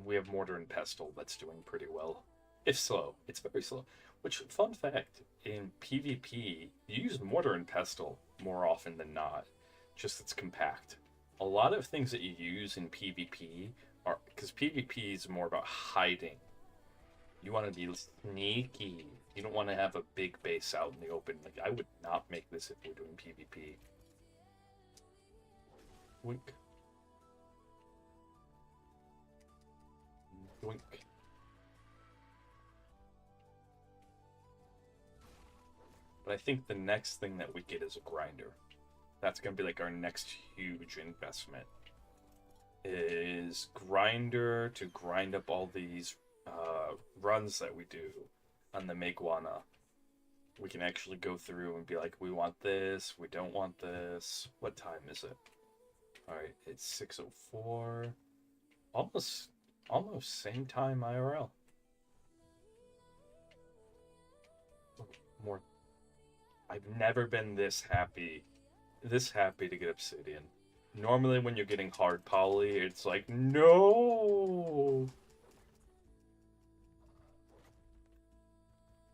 we have Mortar and Pestle that's doing pretty well. If slow, it's very slow. Which, fun fact, in PvP, you use Mortar and Pestle more often than not. Just it's compact. A lot of things that you use in PvP are because PvP is more about hiding. You want to be sneaky. You don't want to have a big base out in the open. Like, I would not make this if we're doing PvP. Wink. Wink. But I think the next thing that we get is a grinder. That's going to be like our next huge investment. Is grinder to grind up all these runs that we do on the Meguana. We can actually go through and be like, we want this, we don't want this. What time is it? Alright, it's 6:04. Almost same time IRL. More. I've never been this happy to get obsidian. Normally when you're getting hard poly, it's like, no!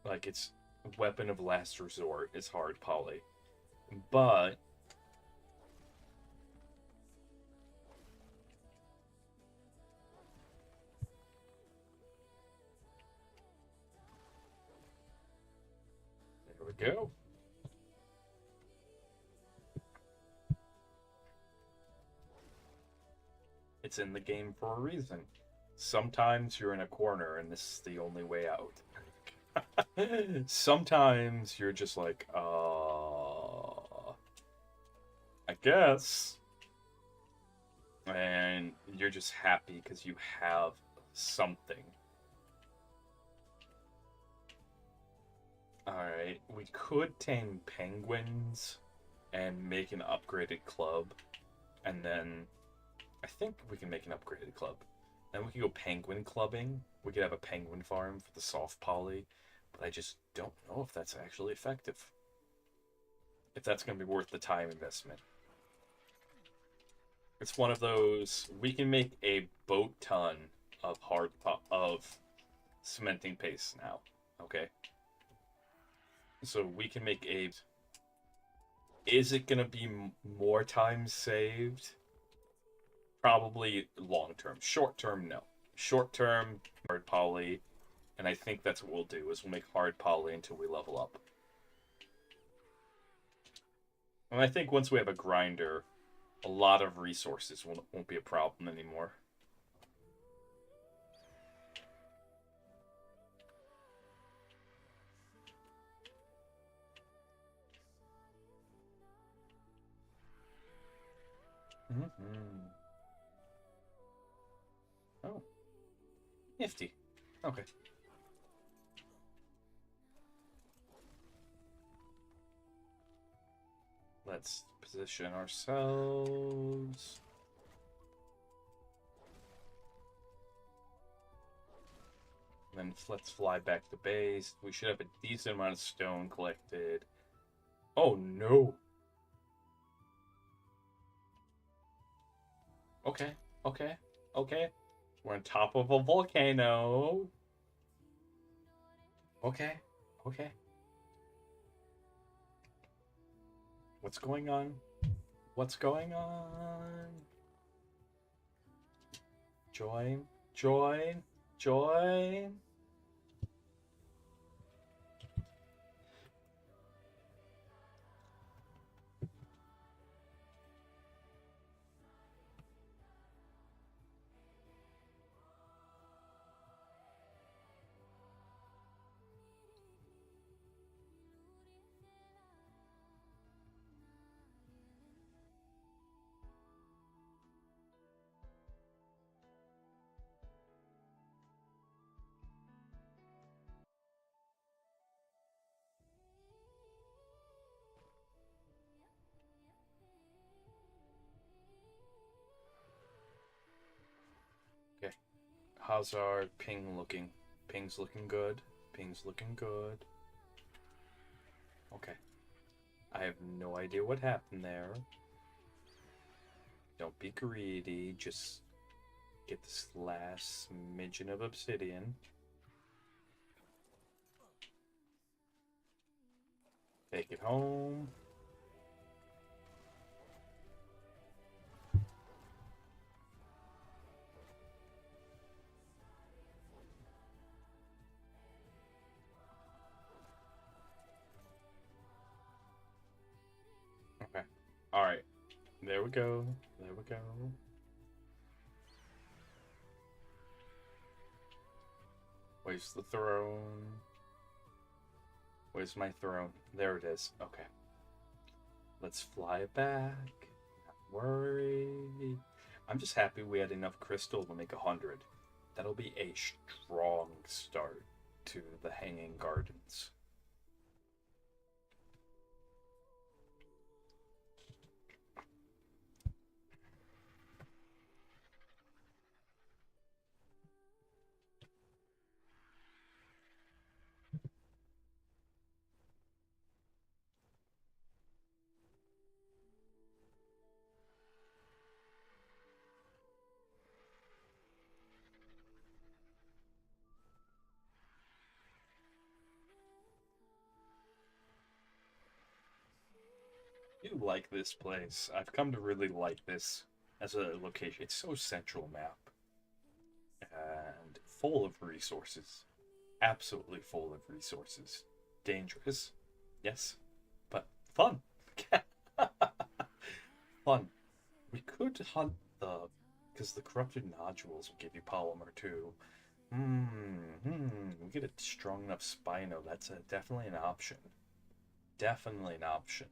Like, it's weapon of last resort is hard poly. But there we go. It's in the game for a reason. Sometimes you're in a corner and this is the only way out. Sometimes you're just like, I guess. And you're just happy because you have something. Alright, we could tame penguins and make an upgraded club. And then I think we can make an upgraded club. Then we can go penguin clubbing. We could have a penguin farm for the soft poly. But I just don't know if that's actually effective. If that's going to be worth the time investment. It's one of those, we can make a boat ton of of cementing paste now. Okay? So we can make a... Is it going to be more time saved? Probably long term. Short term, no. Short term, hard poly. And I think that's what we'll do, is we'll make hard poly until we level up. And I think once we have a grinder, a lot of resources won't be a problem anymore. Mm-hmm. Oh. Nifty. Okay. Let's position ourselves. Then let's fly back to base. We should have a decent amount of stone collected. Oh no. Okay, okay, okay. We're on top of a volcano. Okay, okay. What's going on? What's going on? Join, join, join. Okay. How's our ping looking? Ping's looking good. Ping's looking good. Okay. I have no idea what happened there. Don't be greedy. Just get this last smidgen of obsidian. Take it home. Okay. Alright. There we go. There we go. Where's the throne? Where's my throne? There it is. Okay. Let's fly it back. Not worry. I'm just happy we had enough crystal to make 100. That'll be a strong start to the Hanging Gardens. I do like this place. I've come to really like this as a location. It's so central map and full of resources. Absolutely full of resources. Dangerous, yes, but fun. Fun. We could hunt because the corrupted nodules will give you polymer too. We get a strong enough Spino. That's definitely an option. Definitely an option.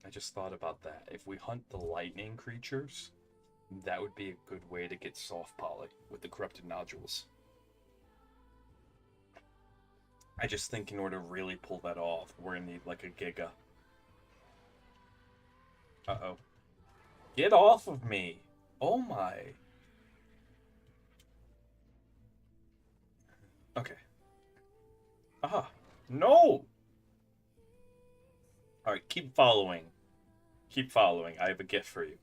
I just thought about that. If we hunt the lightning creatures, that would be a good way to get soft poly with the corrupted nodules. I just think in order to really pull that off, we're gonna need like a giga. Uh-oh. Get off of me! Oh my. Okay. Ah, no! Alright, keep following. Keep following. I have a gift for you.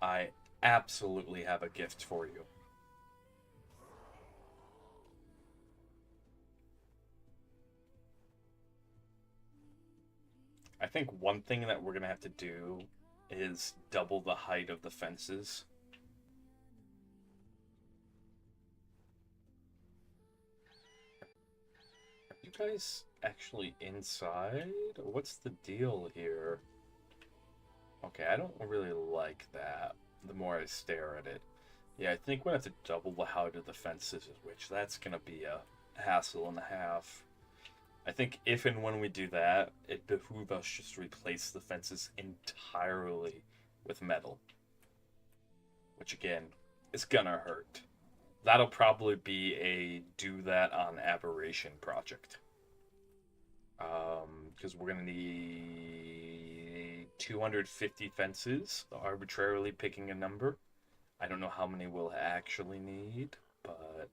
I absolutely have a gift for you. I think one thing that we're going to have to do is double the height of the fences. Are you guys actually inside? What's the deal here? Okay, I don't really like that the more I stare at it. Yeah, I think we're going to have to double the height of the fences, which that's going to be a hassle and a half. I think if and when we do that, it behooves us just to replace the fences entirely with metal. Which again, is gonna hurt. That'll probably be a do that on aberration project. Because we're gonna need 250 fences, arbitrarily picking a number. I don't know how many we'll actually need, but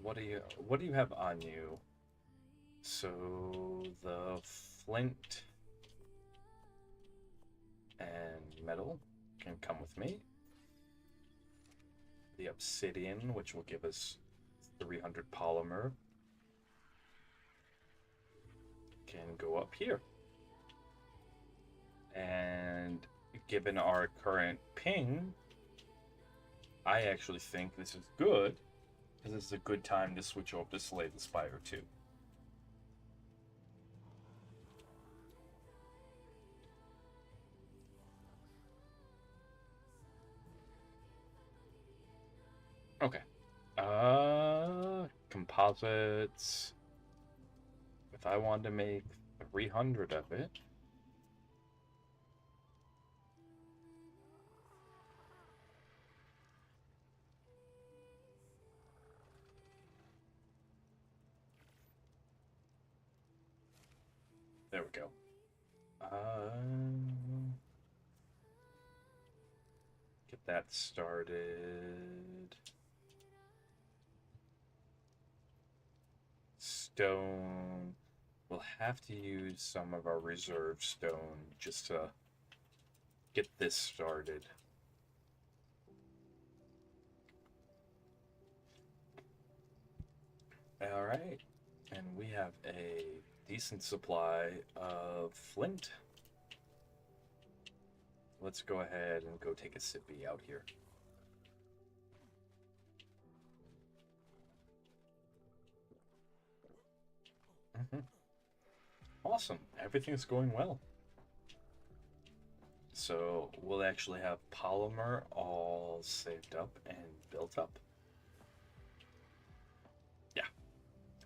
what do you have on you? So the flint and metal can come with me. The obsidian, which will give us 300 polymer, can go up here. And given our current ping, I actually think this is good, because this is a good time to switch over to Slay the Spire too. Okay. Composites. If I wanted to make 300 of it, there we go. Get that started. Stone. We'll have to use some of our reserve stone just to get this started. All right. And we have a decent supply of flint. Let's go ahead and go take a sippy out here. Awesome. Everything's going well. So we'll actually have polymer all saved up and built up. Yeah.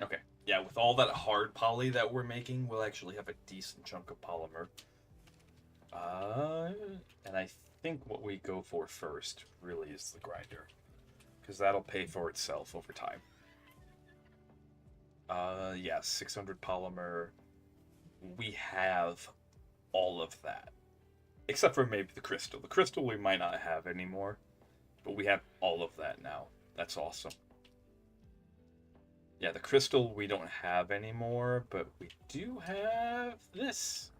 Okay. Yeah, with all that hard poly that we're making, we'll actually have a decent chunk of polymer. And I think what we go for first really is the grinder, because that'll pay for itself over time. Yeah, 600 polymer. We have all of that. Except for maybe the crystal. The crystal we might not have anymore, but we have all of that now. That's awesome. Yeah, the crystal we don't have anymore, but we do have this.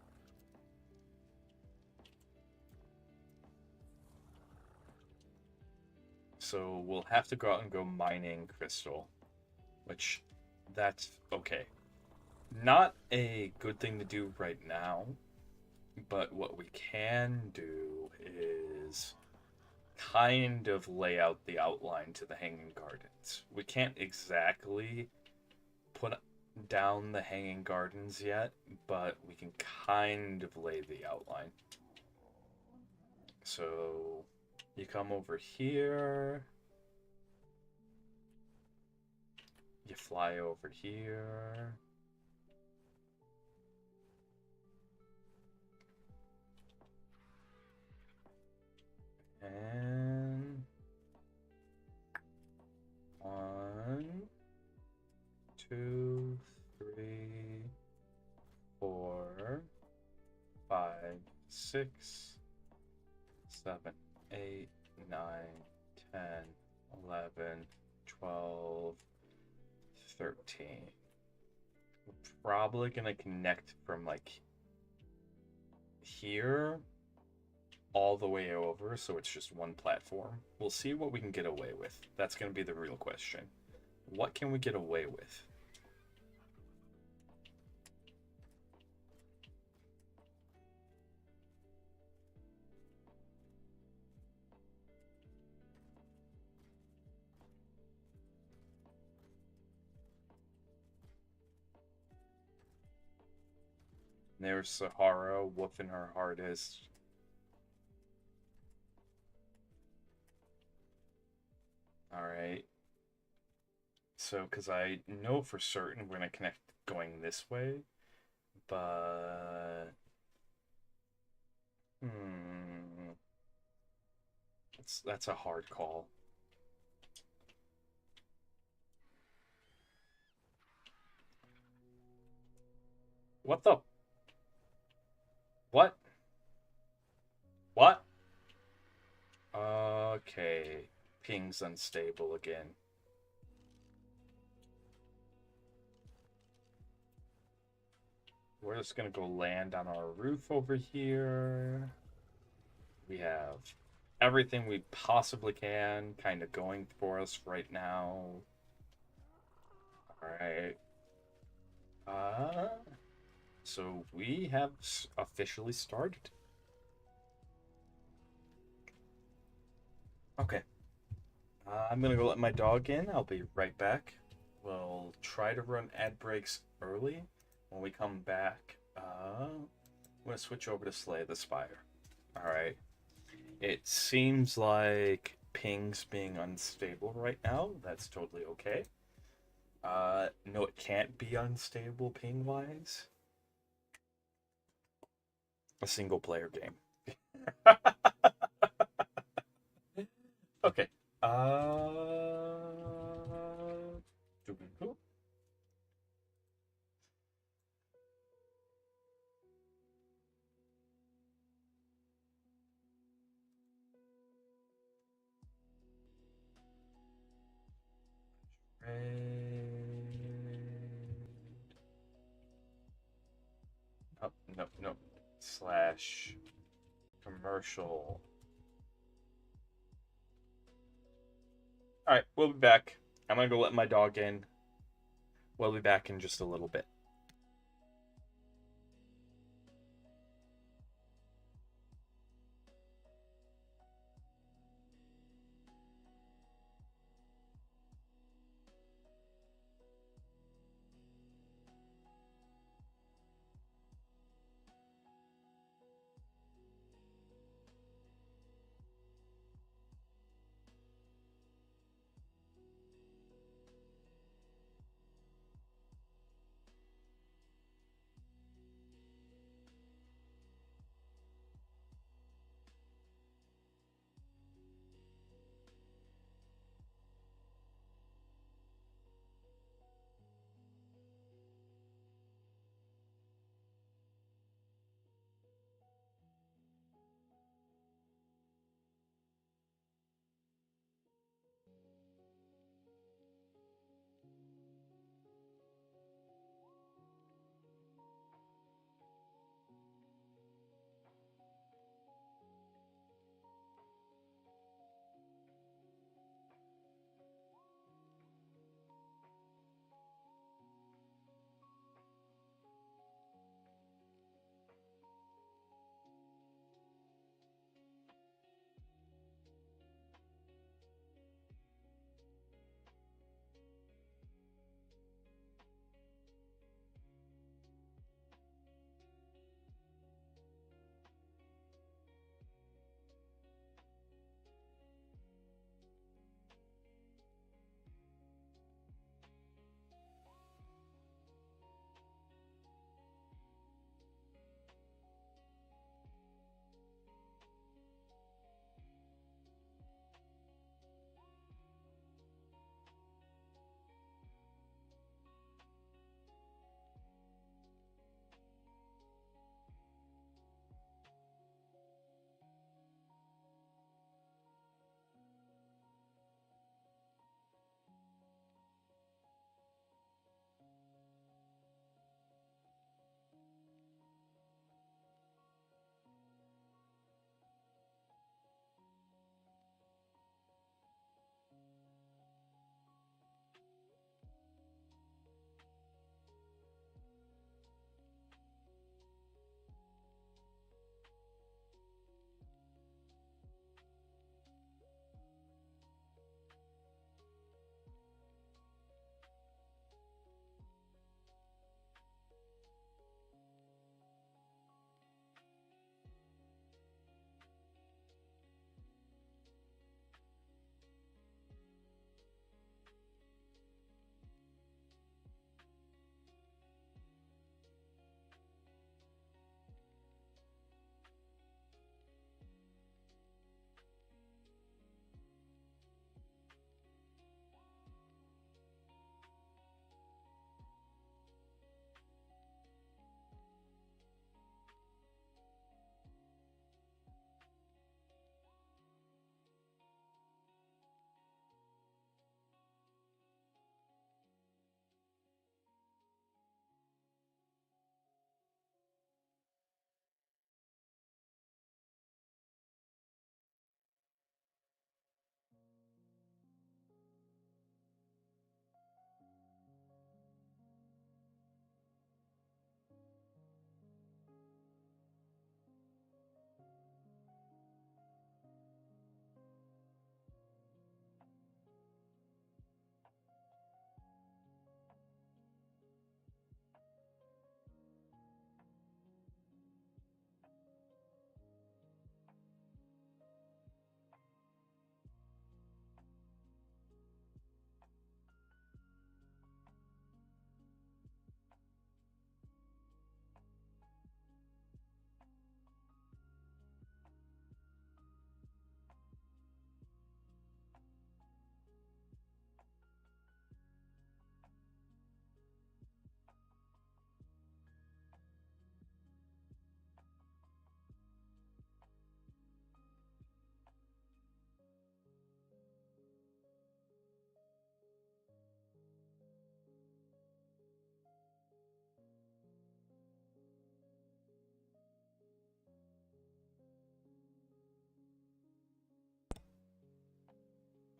So we'll have to go out and go mining crystal, which that's okay. Not a good thing to do right now, but what we can do is kind of lay out the outline to the hanging gardens. We can't exactly put down the hanging gardens yet, but we can kind of lay the outline. So you come over here, you fly over here. And 1, 2, 3, 4, 5, 6, 7, 8, 9, 10, 11, 12, 13. We're probably gonna connect from like here all the way over, so it's just one platform. We'll see what we can get away with. That's gonna be the real question. What can we get away with? There's Sahara woofing her hardest. Alright. So, because I know for certain we're going to connect going this way, but... That's a hard call. What the... What? What? Okay. Ping's unstable again. We're just gonna go land on our roof over here. We have everything we possibly can kind of going for us right now. Alright. So we have officially started. Okay. I'm gonna go let my dog in. I'll be right back. We'll try to run ad breaks early. When we come back, I'm gonna switch over to Slay the Spire. Alright. It seems like ping's being unstable right now. That's totally okay. No, it can't be unstable ping-wise. A single-player game. Okay. slash commercial. All right, we'll be back. I'm gonna go let my dog in. We'll be back in just a little bit.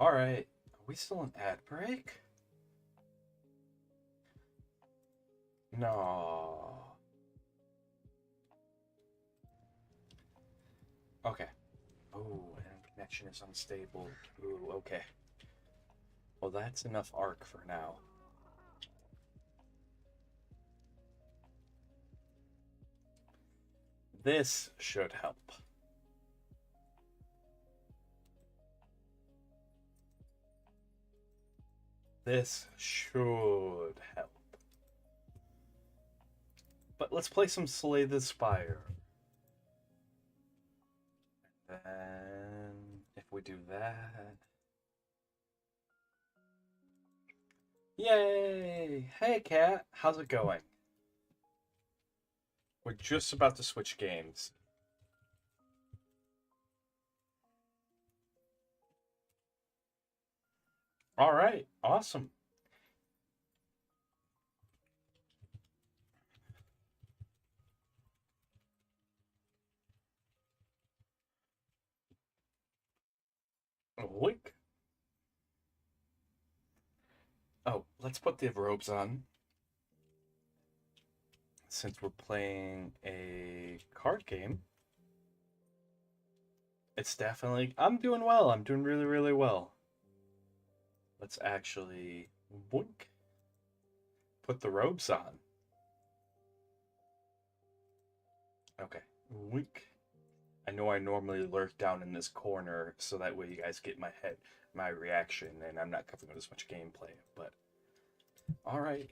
Alright. Are we still in ad break? No. Okay. Oh, and connection is unstable. Ooh, okay. Well, that's enough arc for now. This should help. This should help. But let's play some Slay the Spire. And if we do that... Yay! Hey, Cat. How's it going? We're just about to switch games. All right. Awesome. Link. Oh, let's put the robes on. Since we're playing a card game. It's definitely... I'm doing well. I'm doing really, really well. Let's actually... Boink. Put the robes on. Okay. Wink. I know I normally lurk down in this corner, so that way you guys get my reaction, and I'm not covering as much gameplay, but... Alright.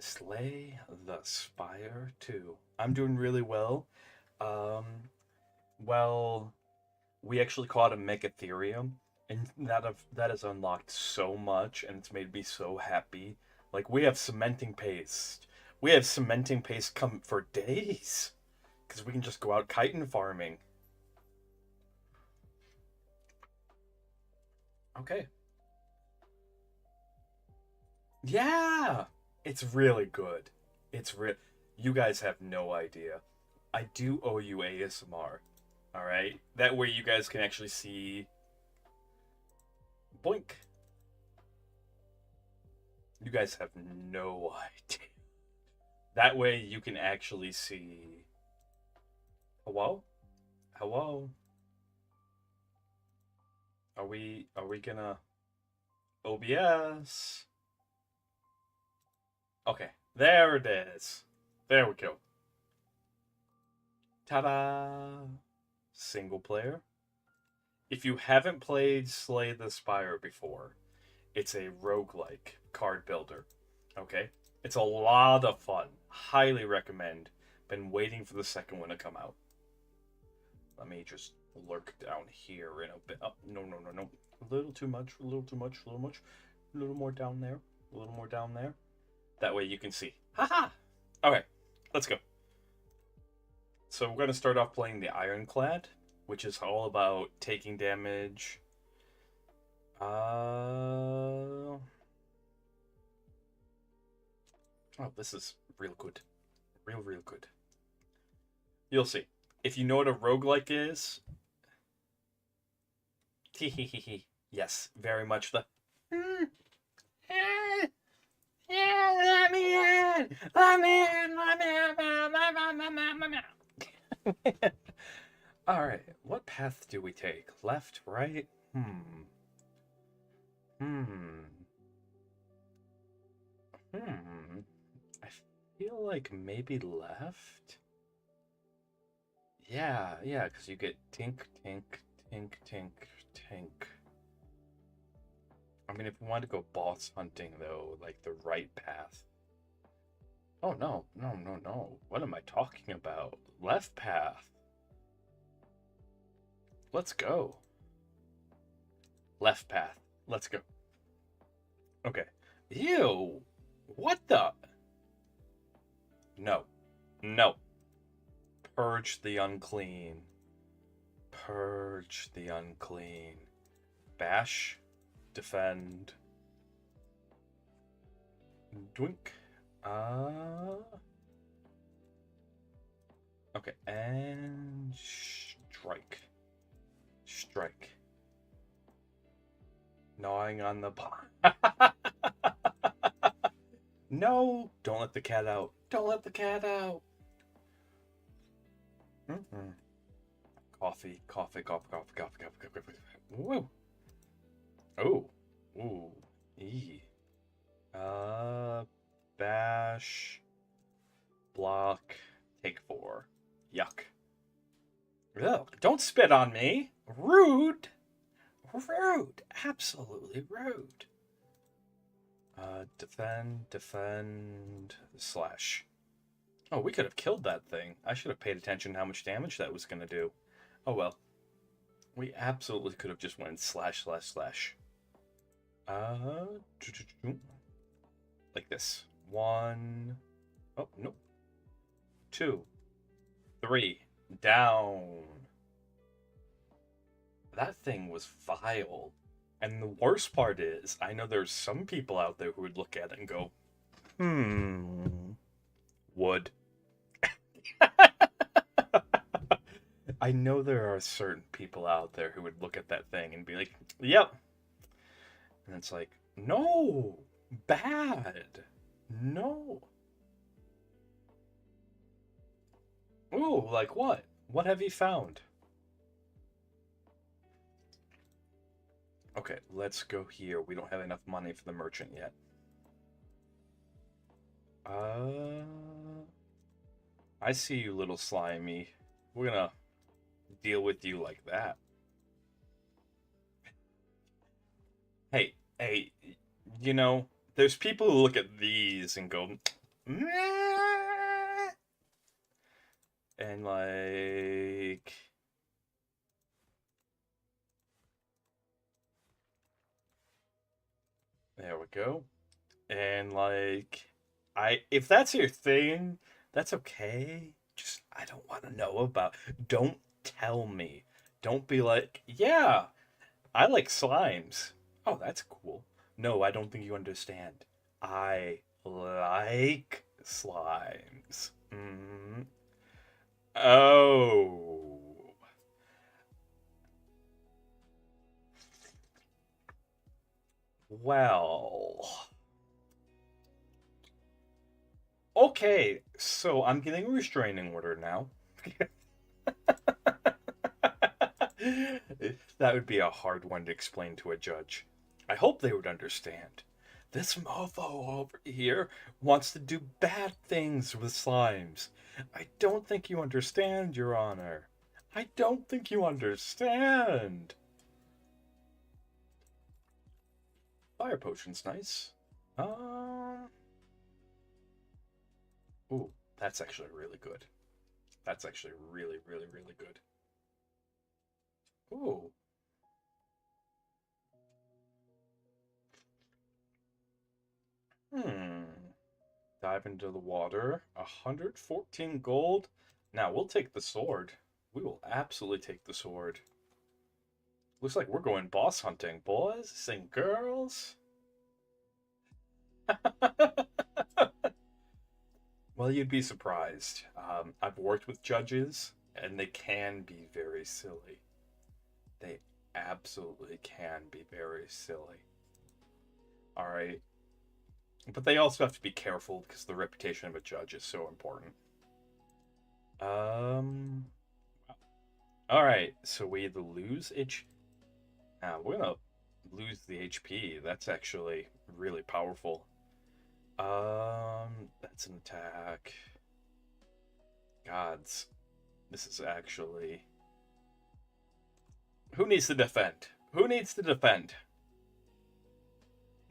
Slay the Spire 2. I'm doing really well. Well, we actually caught a Megatherium, and that has unlocked so much, and it's made me so happy. Like, we have cementing paste. We have cementing paste come for days. Because we can just go out chitin farming. Okay. Yeah! It's really good. You guys have no idea. I do owe you ASMR. Alright? That way you guys can actually see... Boink. You guys have no idea. That way you can actually see... Hello? Hello? Are we gonna... OBS? Okay, there it is. There we go. Ta-da! Single player. If you haven't played Slay the Spire before, it's a roguelike card builder. Okay? It's a lot of fun. Highly recommend. Been waiting for the second one to come out. Let me just lurk down here in a bit. Oh, no. A little too much, a little too much, a little much. A little more down there. A little more down there. That way you can see. Haha! Okay, let's go. So we're going to start off playing the Ironclad, which is all about taking damage. Oh, this is real good. Real good. You'll see. If you know what a roguelike is... Yes, very much the... Yeah, let me in! Let me in! Alright, what path do we take? Left, right? I feel like maybe left? Yeah, because you get tink. I mean, if we want to go boss hunting, though, like the right path. Oh, no. What am I talking about? Left path. Let's go. Left path. Let's go. Okay. Ew. What the? No. Purge the unclean. Purge the unclean. Bash. Defend. Dwink. Okay, and strike. gnawing on the No! Don't let the cat out. Don't let the cat out. Mm-mm. Coffee, coffee, coffee, coffee, coffee, coffee, coffee. Woo! Oh. Ooh. E. Bash. Block. Take 4. Yuck. Ugh, don't spit on me. Rude. Rude. Absolutely rude. Defend, slash. Oh, we could have killed that thing. I should have paid attention to how much damage that was going to do. Oh well. We absolutely could have just went slash, slash, slash. Like this. 1. Oh, no. 2. 3. Down. That thing was vile. And the worst part is, I know there's some people out there who would look at it and go, wood. I know there are certain people out there who would look at that thing and be like, yep. And it's like, no, bad, no. Ooh, like what? What have you found? Okay, let's go here. We don't have enough money for the merchant yet. I see you, little slimy. We're gonna deal with you like that. Hey, you know, there's people who look at these and go, meh, and like, there we go. And like, if that's your thing, that's okay. Just, I don't want to know about. Don't tell me. Don't be like, yeah, I like slimes. Oh, that's cool. No, I don't think you understand. I like slimes. Oh. Well. Okay, so I'm getting a restraining order now. That would be a hard one to explain to a judge. I hope they would understand. This mofo over here wants to do bad things with slimes. I don't think you understand, Your Honor. I don't think you understand. Fire potion's nice. Ooh, that's actually really good. That's actually really, really, really good. Ooh. Dive into the water. 114 gold. Now, we'll take the sword. We will absolutely take the sword. Looks like we're going boss hunting, boys and girls. Well, you'd be surprised. I've worked with judges, and they can be very silly. They absolutely can be very silly. Alright. But they also have to be careful because the reputation of a judge is so important. Alright, so we either lose we're gonna lose the HP. That's actually really powerful. That's an attack. Gods. This is actually... Who needs to defend? Who needs to defend?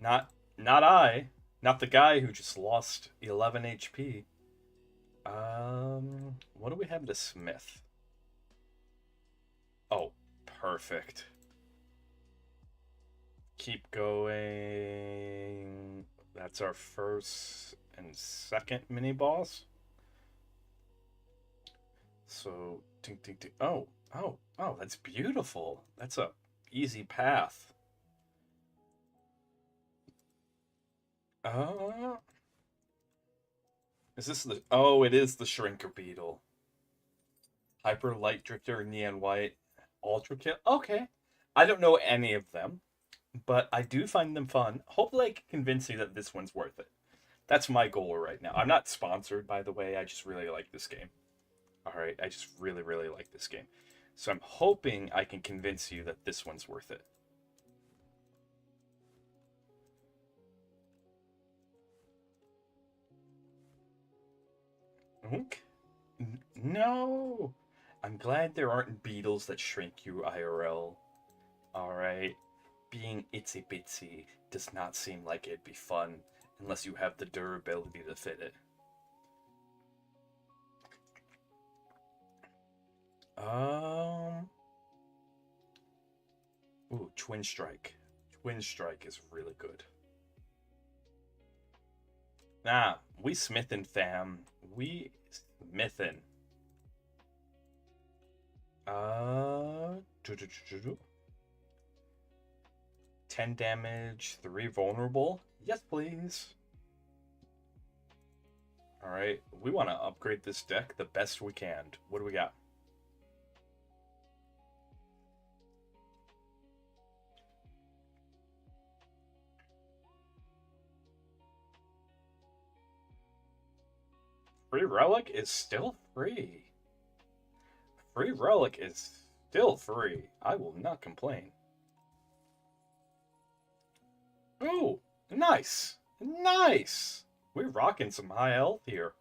Not I. Not the guy who just lost 11 HP. What do we have to smith? Oh, perfect. Keep going. That's our first and second mini boss. So, tink, tink, tink. Oh, that's beautiful. That's a easy path. Is this the... Oh, it is the Shrinker Beetle. Hyper Light Drifter, Neon White, Ultra Kill. Okay. I don't know any of them. but I do find them fun. Hopefully, I can convince you that this one's worth it. That's my goal right now. I'm not sponsored, by the way. I just really like this game. All right, I just really, really like this game. So I'm hoping I can convince you that this one's worth it. Oink. No! I'm glad there aren't beetles that shrink you IRL. Alright? Being itsy bitsy does not seem like it'd be fun unless you have the durability to fit it. Ooh, Twin Strike. Twin Strike is really good. Nah, we smithin', fam. We smithin'. Uh, 10 damage, 3 vulnerable. Yes, please. Alright, we want to upgrade this deck the best we can. What do we got? Free Relic is still free. Free Relic is still free. I will not complain. Oh, nice. Nice. We're rocking some high health here.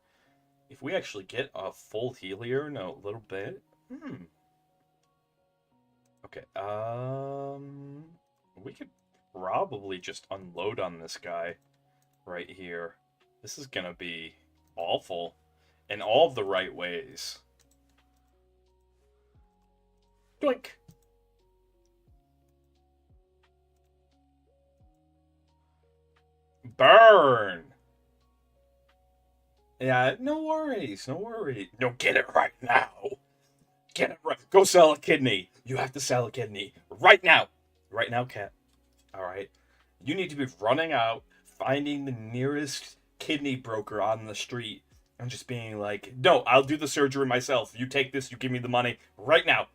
If we actually get a full heal here in a little bit. Okay, we could probably just unload on this guy right here. This is gonna be awful in all of the right ways. Doink! Burn! Yeah, no worries, no worries. No, get it right now. Get it right. Go sell a kidney. You have to sell a kidney right now. Right now, Cat. All right. You need to be running out, finding the nearest kidney broker on the street, and just being like, "No, I'll do the surgery myself. You take this. You give me the money right now."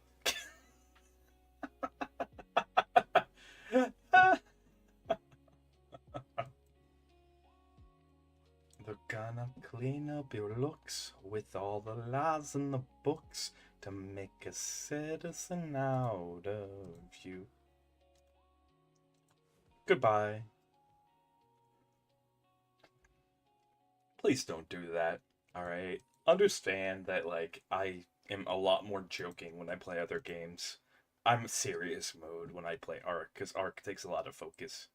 They're gonna clean up your looks with all the lies in the books to make a citizen out of you. Goodbye. Please don't do that. Alright? Understand that, like, I am a lot more joking when I play other games. I'm serious mode when I play Ark, because Ark takes a lot of focus.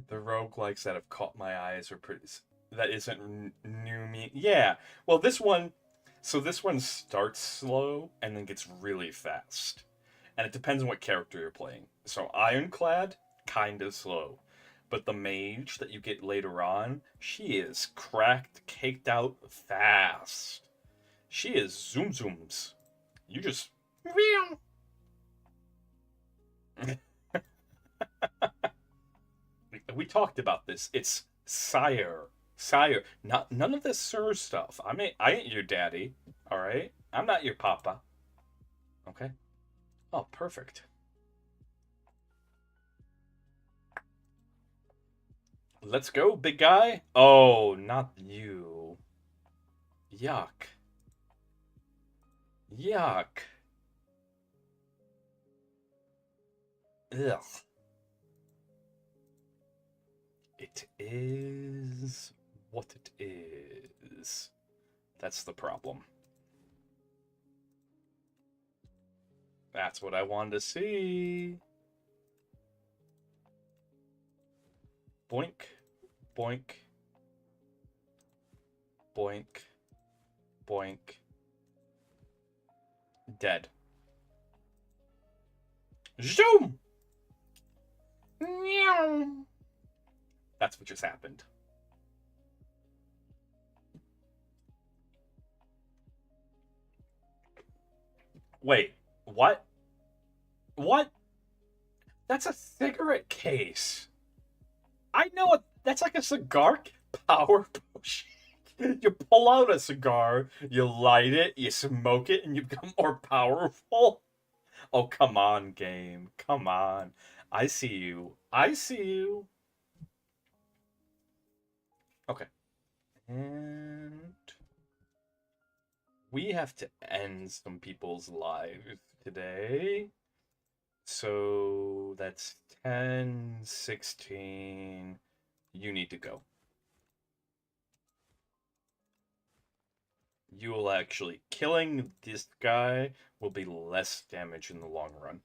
The roguelikes that have caught my eyes are pretty. That isn't new me. Yeah. Well, this one. So this one starts slow and then gets really fast. And it depends on what character you're playing. So Ironclad, kind of slow. But the mage that you get later on, she is cracked, caked out fast. She is zoom zooms. You just. We talked about this. It's sire, sire. Not none of this sir stuff. I ain't your daddy. All right. I'm not your papa. Okay. Oh, perfect. Let's go, big guy. Oh, not you. Yuck. Yuck. Ugh. It is what it is. That's the problem. That's what I wanted to see. Boink, boink, boink, boink. Dead. Zoom! Meow. That's what just happened. Wait, what? What? That's a cigarette case. I know it. That's like a cigar power potion. You pull out a cigar, you light it, you smoke it, and you become more powerful. Oh, come on, game. Come on. I see you. I see you. Okay. And we have to end some people's lives today. So that's 10, 16. You need to go. You will actually, killing this guy will be less damage in the long run.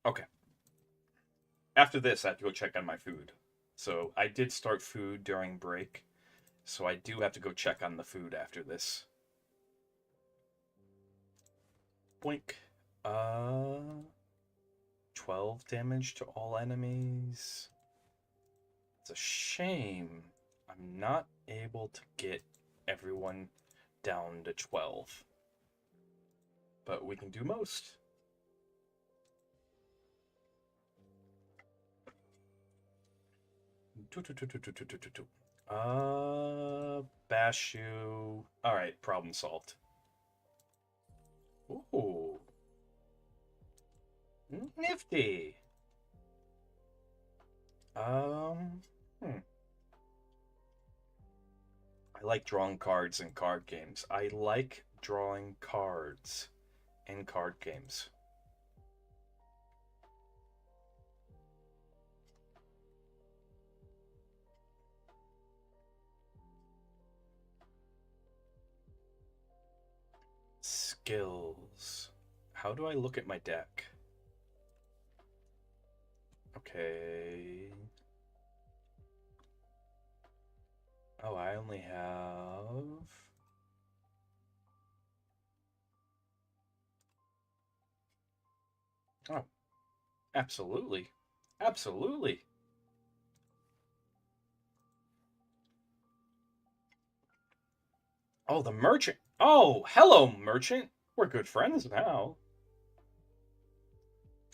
Okay. After this, I have to go check on my food. So I did start food during break. So I do have to go check on the food after this. Blink. 12 damage to all enemies. It's a shame I'm not able to get everyone down to 12. But we can do most. Bash you. Alright, problem solved. Ooh. Nifty. Hmm. I like drawing cards in card games. I like drawing cards in card games. Skills. How do I look at my deck? Okay. Oh, I only have... Oh, absolutely. Absolutely. Oh, the merchant. Oh, hello, merchant. We're good friends now.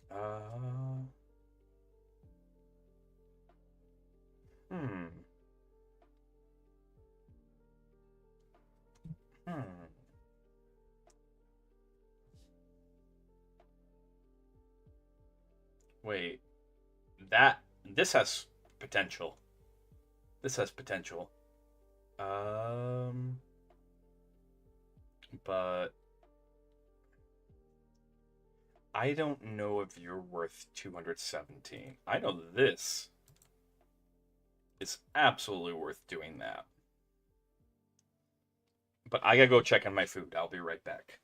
Uh... Hmm. Hmm. Wait. This has potential. This has potential. Um... But... I don't know if you're worth 217. I know this is absolutely worth doing that. But I gotta go check on my food. I'll be right back.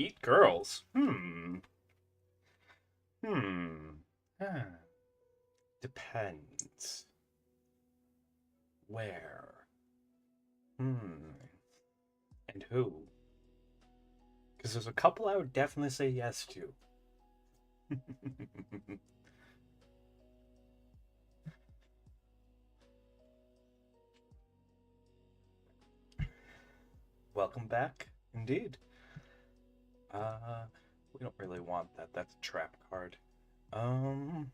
Eat girls? Hmm. Huh. Depends. Where? Hmm. And who? Because there's a couple I would definitely say yes to. Welcome back, indeed. We don't really want that. That's a trap card. Um,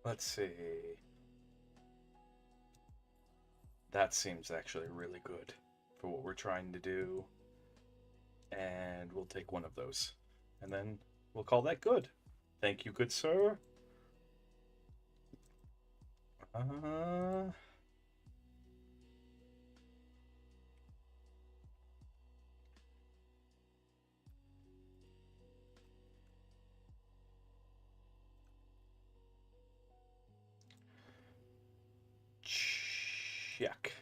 let's see. That seems actually really good for what we're trying to do. And we'll take one of those. And then we'll call that good. Thank you, good sir. Uh, check.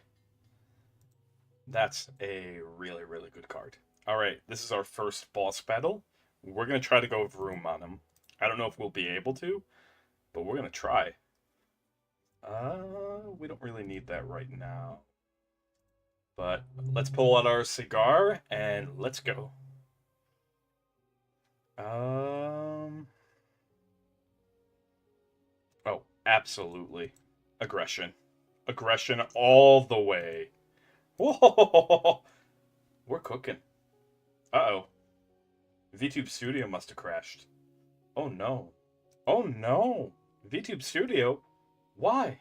That's a really, really good card. All right, this is our first boss battle. We're going to try to go Vroom on him. I don't know if we'll be able to, but we're going to try. We don't really need that right now. But let's pull out our cigar and let's go. Um. Oh, absolutely. Aggression. Aggression all the way. Whoa! We're cooking. Uh-oh. VTube Studio must have crashed. Oh no. Oh no. VTube Studio? Why?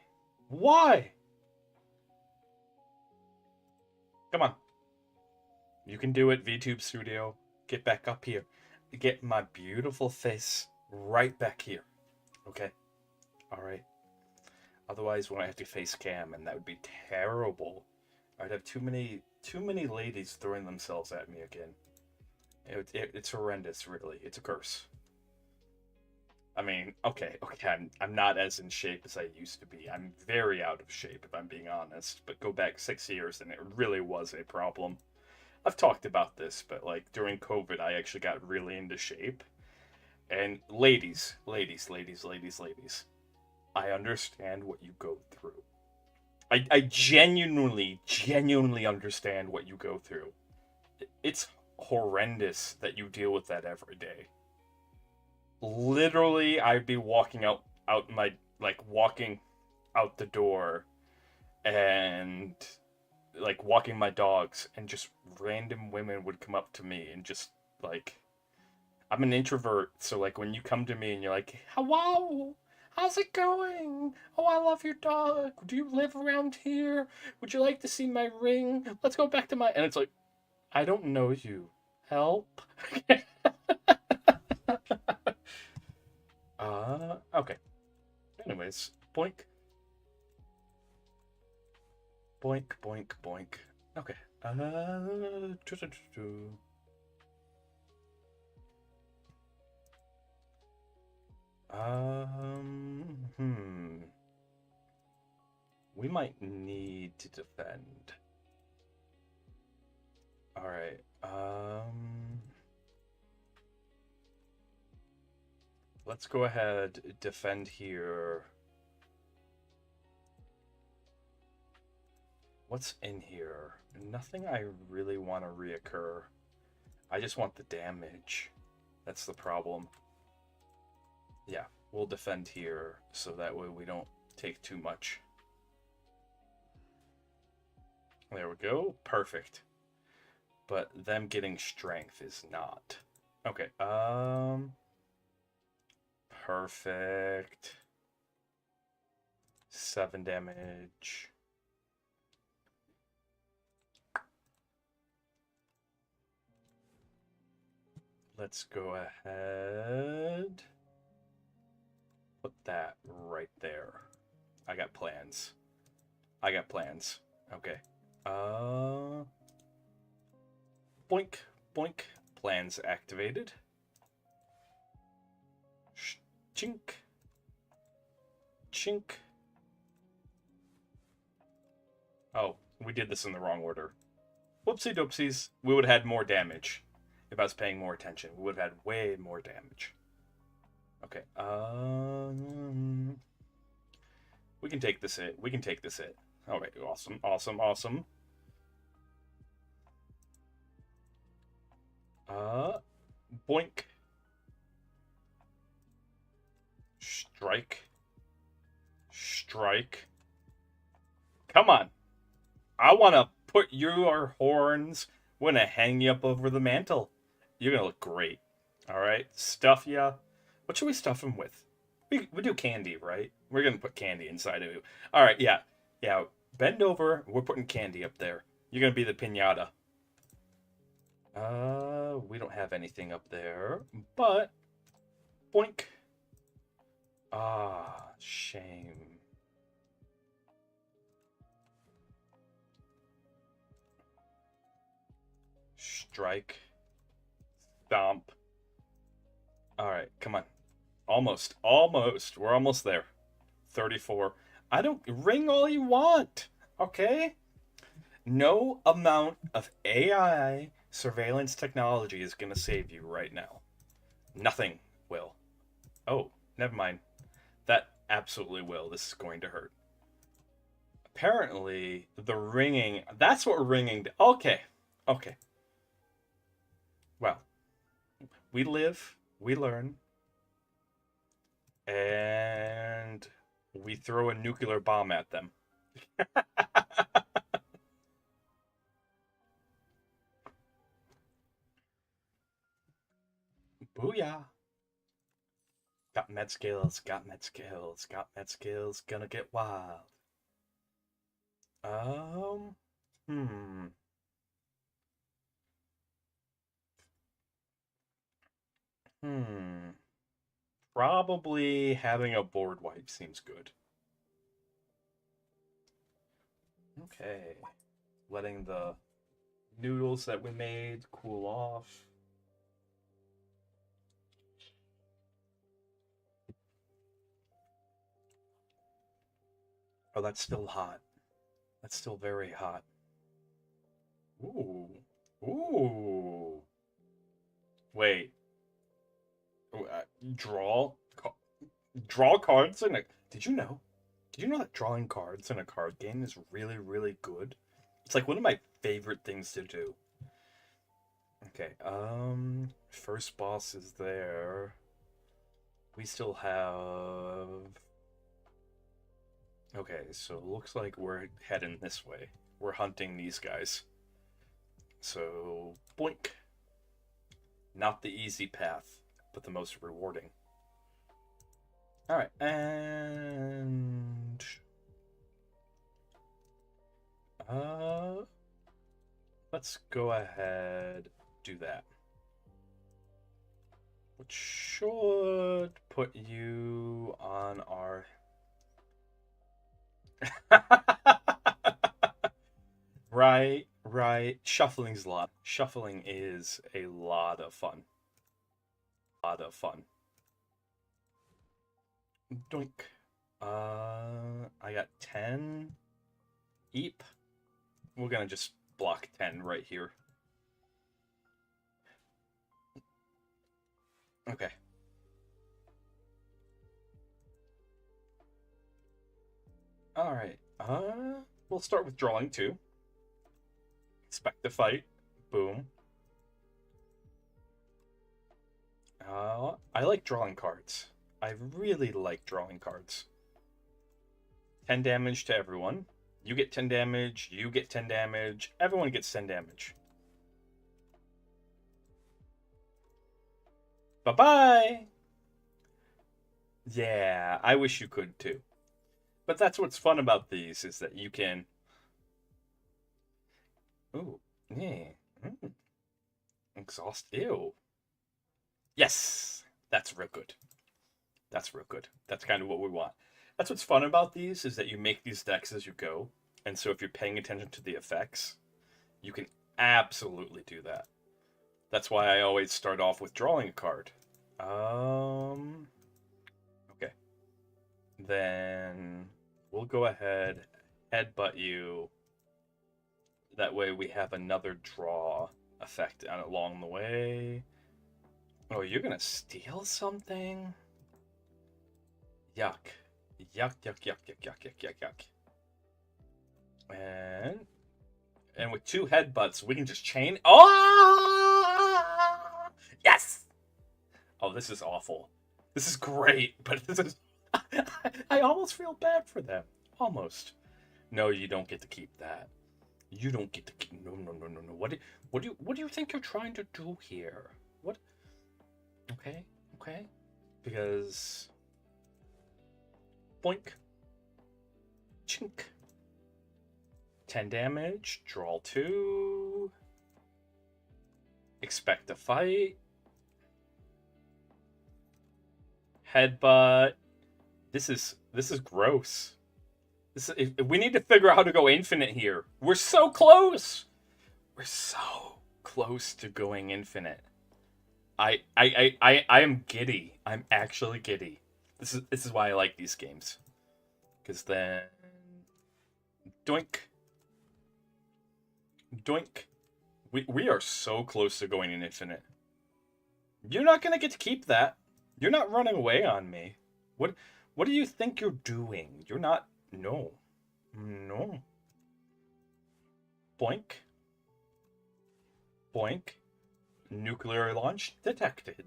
Why? Come on. You can do it, VTube Studio. Get back up here. Get my beautiful face right back here. Okay? Alright. Otherwise, when I have to face cam, and that would be terrible. I'd have too many ladies throwing themselves at me again. It's horrendous, really. It's a curse. I mean, okay, I'm not as in shape as I used to be. I'm very out of shape, if I'm being honest. But go back 6 years, and it really was a problem. I've talked about this, but like during COVID, I actually got really into shape. And ladies, I understand what you go through. I genuinely understand what you go through. It's horrendous that you deal with that every day. Literally, I'd be walking out my like walking out the door and like walking my dogs, and just random women would come up to me and just like, I'm an introvert, so like when you come to me and you're like, "Hello, how's it going? Oh, I love your dog. Do you live around here? Would you like to see my ring? Let's go back to my..." And it's like, I don't know you. Help. Okay. Anyways, boink. Boink, boink, boink. Okay. Hmm. We might need to defend. Alright, let's go ahead, defend here. What's in here? Nothing I really want to reoccur. I just want the damage. That's the problem. Yeah, we'll defend here, so that way we don't take too much. There we go. Perfect. But them getting strength is not. Okay, perfect. 7 damage. Let's go ahead. Put that right there. I got plans. Okay. Boink, boink. Plans activated. Chink. Chink. Oh, we did this in the wrong order. Whoopsie doopsies. We would have had more damage if I was paying more attention. We would have had way more damage. Okay. We can take this hit. We can take this hit. Okay, awesome, awesome, awesome. Boink. Strike. Strike. Come on. I want to put your horns. We're going to hang you up over the mantle. You're going to look great. All right. Stuff ya. What should we stuff him with? We do candy, right? We're going to put candy inside of you. All right. Yeah. Yeah. Bend over. We're putting candy up there. You're going to be the piñata. We don't have anything up there, but boink. Ah, shame. Strike. Stomp. All right, come on. Almost. Almost. We're almost there. 34. I don't ring all you want. Okay? No amount of AI surveillance technology is going to save you right now. Nothing will. Oh, never mind. That absolutely will. This is going to hurt. Apparently, the ringing... That's what ringing... Okay. Okay. Well, we live, we learn, and we throw a nuclear bomb at them. Booyah! Got med skills, got med skills, got med skills, gonna get wild. Hmm. Probably having a board wipe seems good. Okay. Letting the noodles that we made cool off. Oh, that's still hot. That's still very hot. Ooh. Ooh. Wait. Draw cards in a... Did you know? Did you know that drawing cards in a card game is really, really good? It's like one of my favorite things to do. Okay, first boss is there. We still have... Okay, so it looks like we're heading this way. We're hunting these guys. So, boink. Not the easy path, but the most rewarding. Alright, and... let's go ahead, do that. Which should put you on our... Right, right. Shuffling's a lot. Shuffling is a lot of fun. Lot of fun. Doink. I got 10. Eep. We're gonna just block 10 right here. Okay. Alright. We'll start with drawing 2. Expect the fight. Boom. I like drawing cards. I really like drawing cards. 10 damage to everyone. You get 10 damage, you get 10 damage, everyone gets 10 damage. Bye-bye! Yeah, I wish you could too. But that's what's fun about these, is that you can... Ooh, yeah. Exhaust. Ew. Yes! That's real good. That's real good. That's kind of what we want. That's what's fun about these, is that you make these decks as you go. And so if you're paying attention to the effects, you can absolutely do that. That's why I always start off with drawing a card. Then we'll go ahead, headbutt you. That way we have another draw effect along the way. Oh, you're gonna steal something? Yuck. Yuck, yuck, yuck, yuck, yuck, yuck, yuck, yuck. And with 2 headbutts, we can just chain. Oh! Yes! Oh, this is awful. This is great, but this is... I almost feel bad for them. Almost. No, you don't get to keep that. You don't get to keep... No, no, no, no, no. What do you think you're trying to do here? What? Okay, okay. Because... Boink. Chink. 10 damage. Draw 2. Expect a fight. Headbutt. This is gross. We need to figure out how to go infinite here. We're so close. We're so close to going infinite. I am giddy. I'm actually giddy. This is why I like these games. Because then doink. Doink. We are so close to going in infinite. You're not gonna get to keep that. You're not running away on me. What do you think you're doing? You're not... No. No. Boink. Boink. Nuclear launch detected.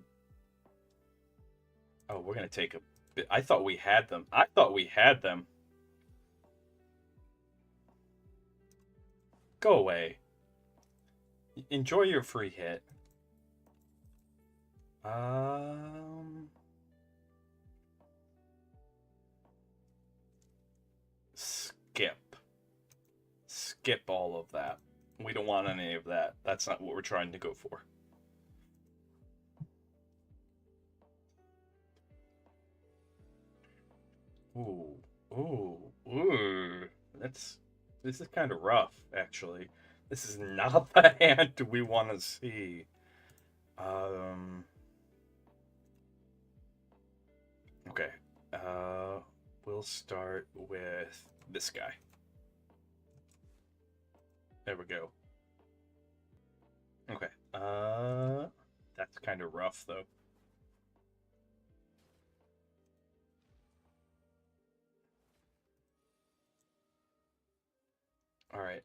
Oh, we're gonna take a bit. I thought we had them. Go away. Enjoy your free hit. Skip all of that. We don't want any of that. That's not what we're trying to go for. Ooh. This is kind of rough, actually. This is not the hand we want to see. Okay. We'll start with this guy. There we go. Okay. That's kind of rough, though. All right.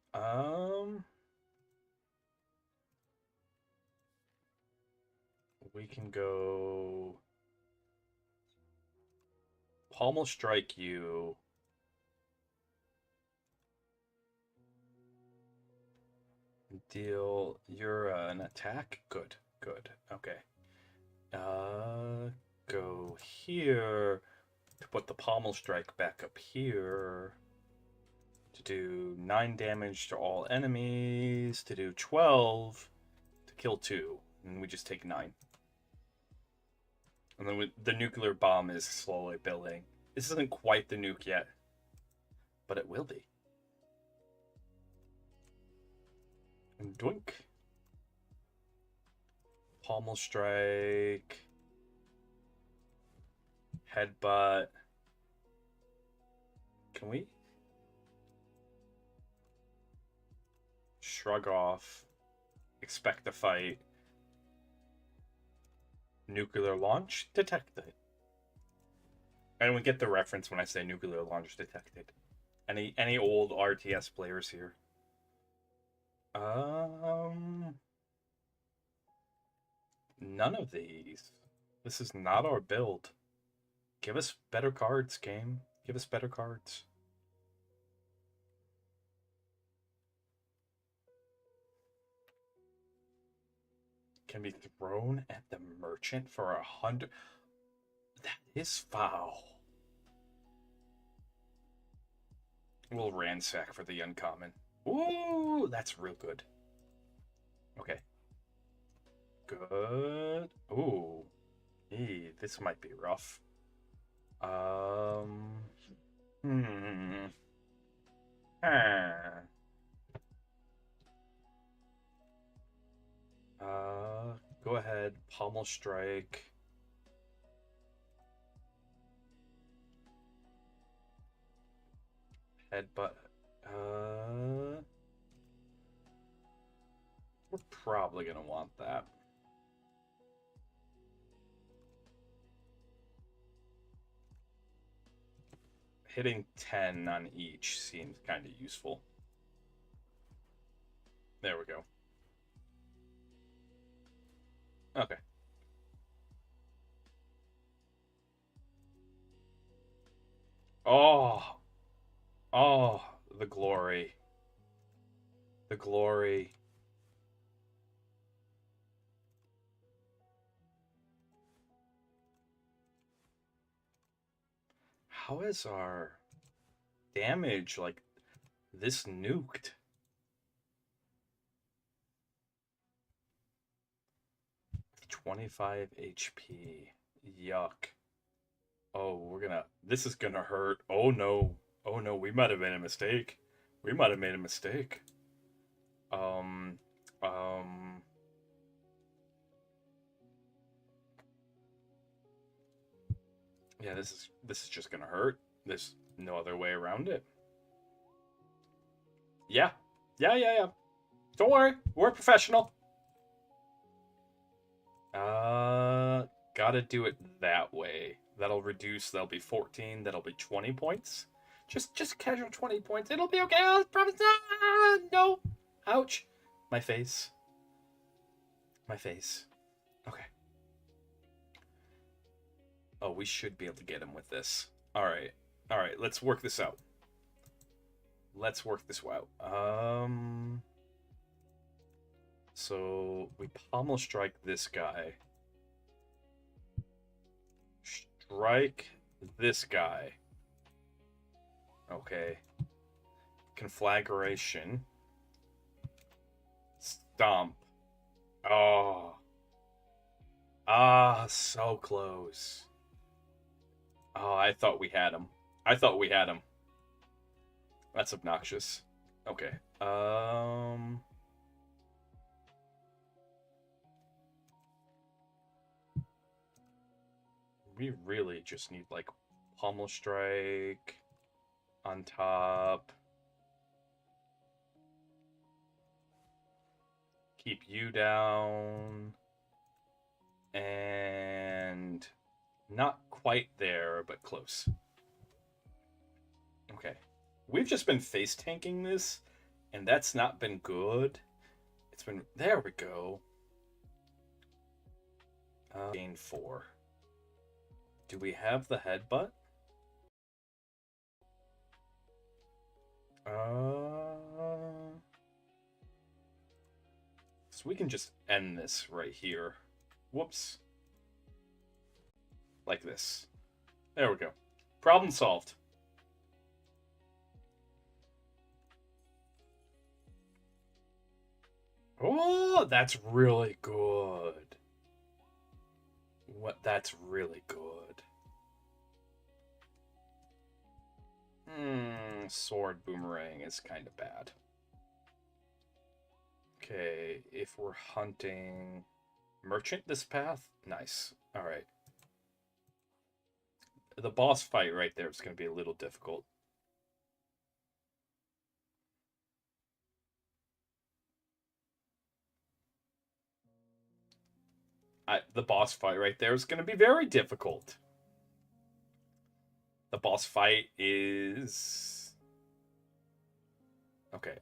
We can go Pommel Strike you. Deal. You're an attack. Good. Okay. Go here to put the Pommel Strike back up here. To do 9 damage to all enemies. To do 12 to kill 2, and we just take 9. And then the nuclear bomb is slowly building. This isn't quite the nuke yet, but it will be. And doink. Pommel Strike. Headbutt. Can we? Shrug off. Expect a fight. Nuclear launch detected. And we get the reference when I say nuclear launch detected. Any old RTS players here? None of these. This is not our build. Give us better cards, game. Give us better cards. Can be thrown at the merchant for 100. That is foul. We'll ransack for the uncommon. Ooh, that's real good. Okay. Good. Ooh. This might be rough. Go ahead. Pommel Strike. Headbutt. We're probably gonna want that. Hitting 10 on each seems kind of useful. There we go. Okay. Oh, oh, the glory. The glory. How is our damage like this nuked? 25 HP. Yuck. Oh, this is gonna hurt. Oh no. Oh no, we might have made a mistake. We might have made a mistake. Um, um, yeah, this is just gonna hurt. There's no other way around it. Yeah. Yeah. Don't worry. We're professional. Gotta do it that way. That'll be 14, that'll be 20 points. Just casual 20 points. It'll be okay. I promise. Ah, no. Ouch. My face. My face. Okay. Oh, we should be able to get him with this. All right. All right, let's work this out. Let's work this out. So we pommel strike this guy. Strike this guy. Okay. Conflagration. Stomp. Oh. Ah, so close. Oh, I thought we had him. I thought we had him. That's obnoxious. Okay. We really just need like pommel strike on top. Keep you down. And not quite there, but close. Okay. We've just been face tanking this, and that's not been good. It's been... There we go. Gain 4. Do we have the headbutt? So we can just end this right here. Whoops. Like this. There we go. Problem solved. Oh, that's really good. That's really good. Sword boomerang is kind of bad. Okay, if we're hunting merchant this path, nice. All right. The boss fight right there is going to be a little difficult. The boss fight right there is going to be very difficult. The boss fight is... Okay,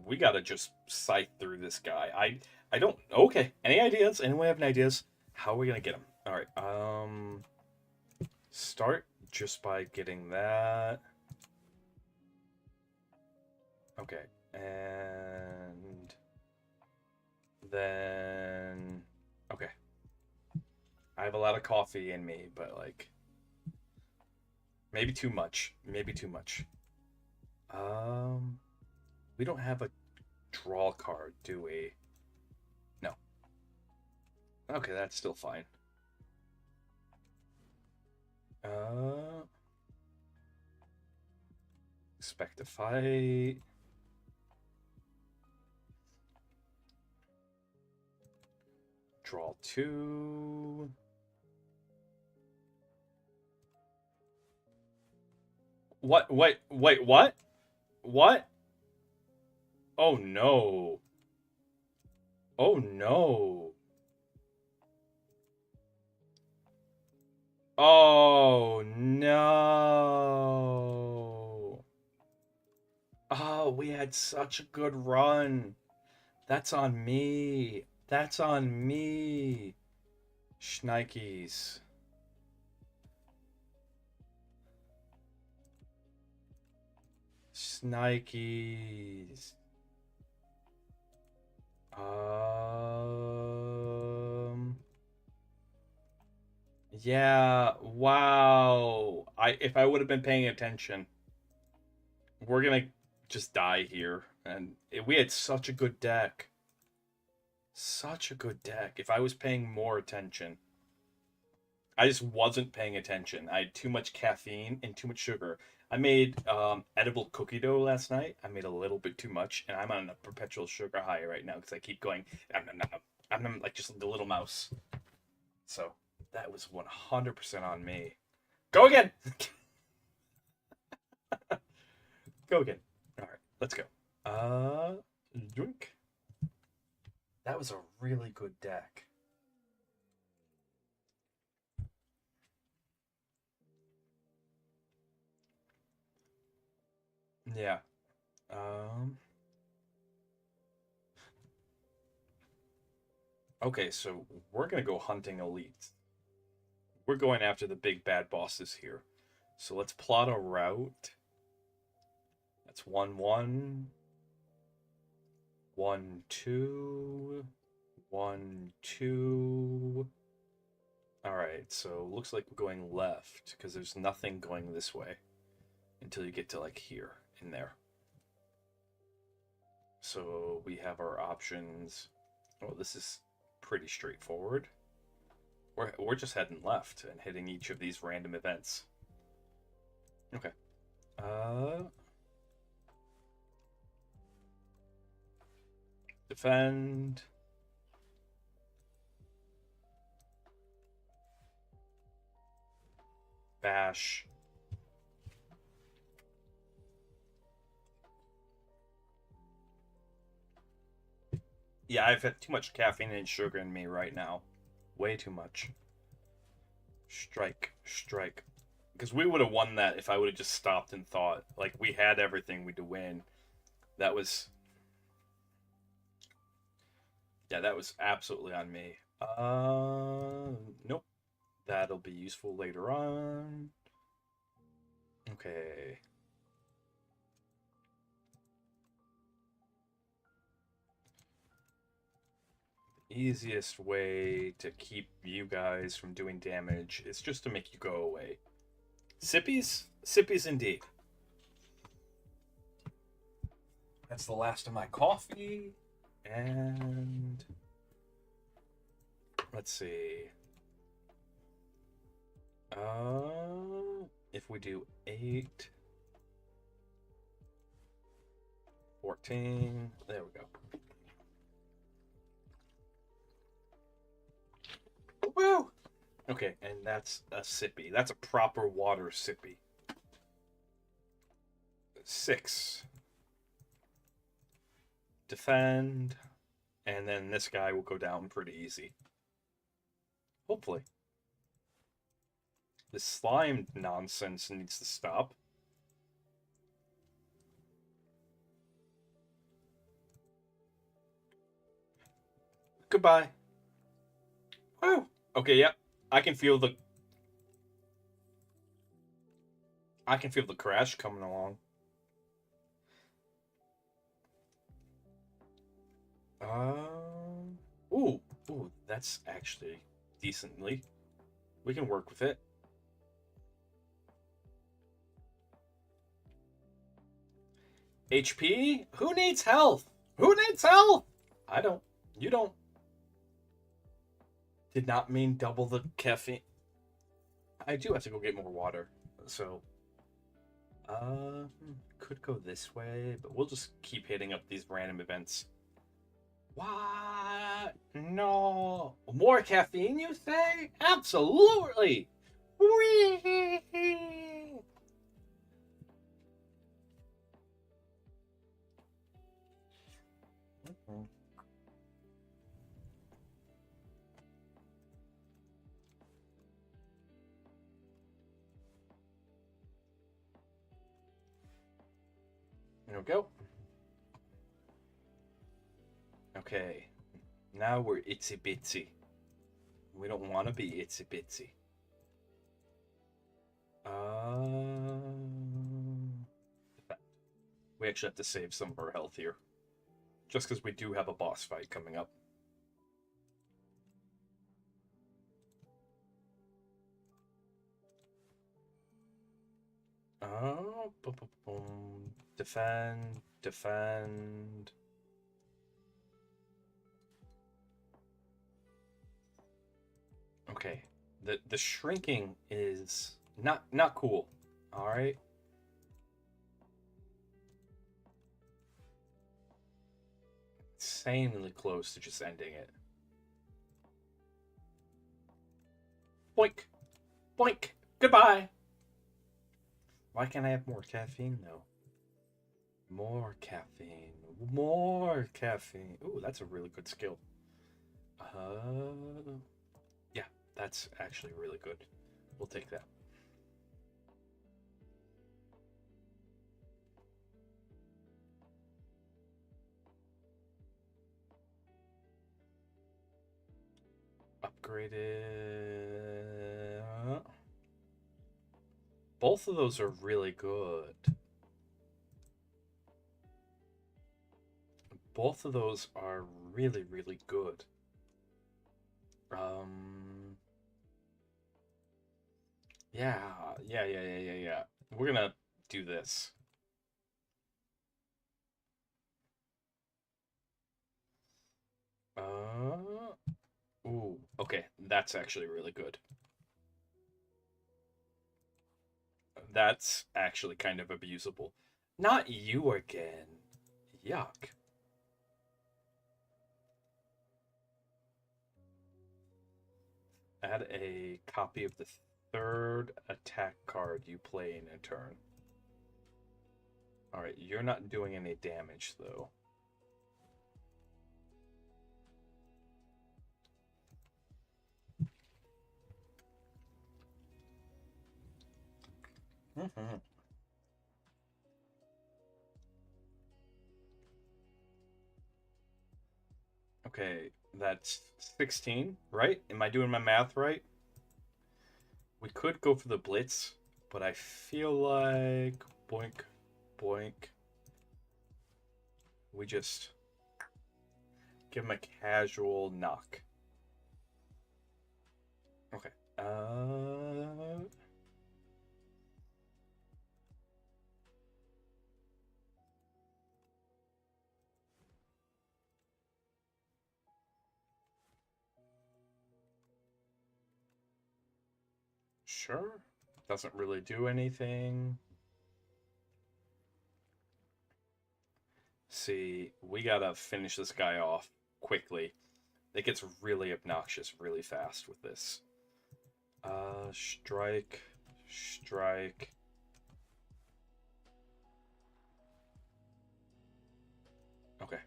we gotta just scythe through this guy. I don't... Okay, any ideas? Anyone have any ideas? How are we gonna get him? Alright, start just by getting that. Okay, and... Then... Okay. I have a lot of coffee in me, but, like... Maybe too much. Maybe too much. We don't have a draw card, do we? No. Okay, that's still fine. Expect a fight. Draw 2. What? Wait, what? What? Oh no. Oh no. Oh no. Oh, we had such a good run. That's on me. That's on me. Schnikes. Snikes. Um. Yeah. Wow. If I would have been paying attention, we're gonna just die here. And we had such a good deck. Such a good deck. If I was paying more attention, I just wasn't paying attention. I had too much caffeine and too much sugar. I made edible cookie dough last night. I made a little bit too much, and I'm on a perpetual sugar high right now because I keep going. I'm like just the little mouse. So that was 100% on me. Go again. Go again. All right, let's go. Drink. That was a really good deck. Yeah. Um. Okay, so we're gonna go hunting elites. We're going after the big bad bosses here. So let's plot a route. That's 1-1, 1-2, 1-2. All right, so looks like we're going left because there's nothing going this way until you get to like here in there. So we have our options. Oh, this is pretty straightforward. We're just heading left and hitting each of these random events. Okay. Defend. Bash. Yeah, I've had too much caffeine and sugar in me right now. Way too much. Strike. Strike. Because we would have won that if I would have just stopped and thought. Like, we had everything we to win. That was... Yeah, that was absolutely on me. Nope. That'll be useful later on. Okay. Easiest way to keep you guys from doing damage is just to make you go away. Sippies? Sippies indeed. That's the last of my coffee. And let's see. If we do 8, 14, there we go. Woo! Okay, and that's a sippy. That's a proper water sippy. 6. Defend. And then this guy will go down pretty easy. Hopefully. This slime nonsense needs to stop. Goodbye. Oh, okay, yep. I can feel the crash coming along. Ooh, that's actually decently. We can work with it. HP? Who needs health? Who needs health? I don't. You don't. Did not mean double the caffeine. I do have to go get more water. So, could go this way, but we'll just keep hitting up these random events. What? No. More caffeine, you say? Absolutely. Whee! There we go. Okay. Now we're itsy bitsy. We don't want to be itsy bitsy. We actually have to save some of our health here. Just because we do have a boss fight coming up. Boom, boom, boom. Defend, defend. Okay, the shrinking is not cool. All right. Insanely close to just ending it. Boink, boink. Goodbye. Why can't I have more caffeine though? More caffeine. More caffeine. Ooh, that's a really good skill. Yeah, that's actually really good. We'll take that. Upgraded. Both of those are really good. Both of those are really, really good. Yeah. We're gonna do this. Ooh, okay, that's actually really good. That's actually kind of abusable. Not you again. Yuck. Add a copy of the third attack card you play in a turn. Alright, you're not doing any damage, though. Okay, that's 16, right? Am I doing my math right? We could go for the blitz, but I feel like boink, boink. We just give him a casual knock. Okay. Sure. Doesn't really do anything. See, we gotta finish this guy off quickly. It gets really obnoxious really fast with this. Strike, strike. Okay.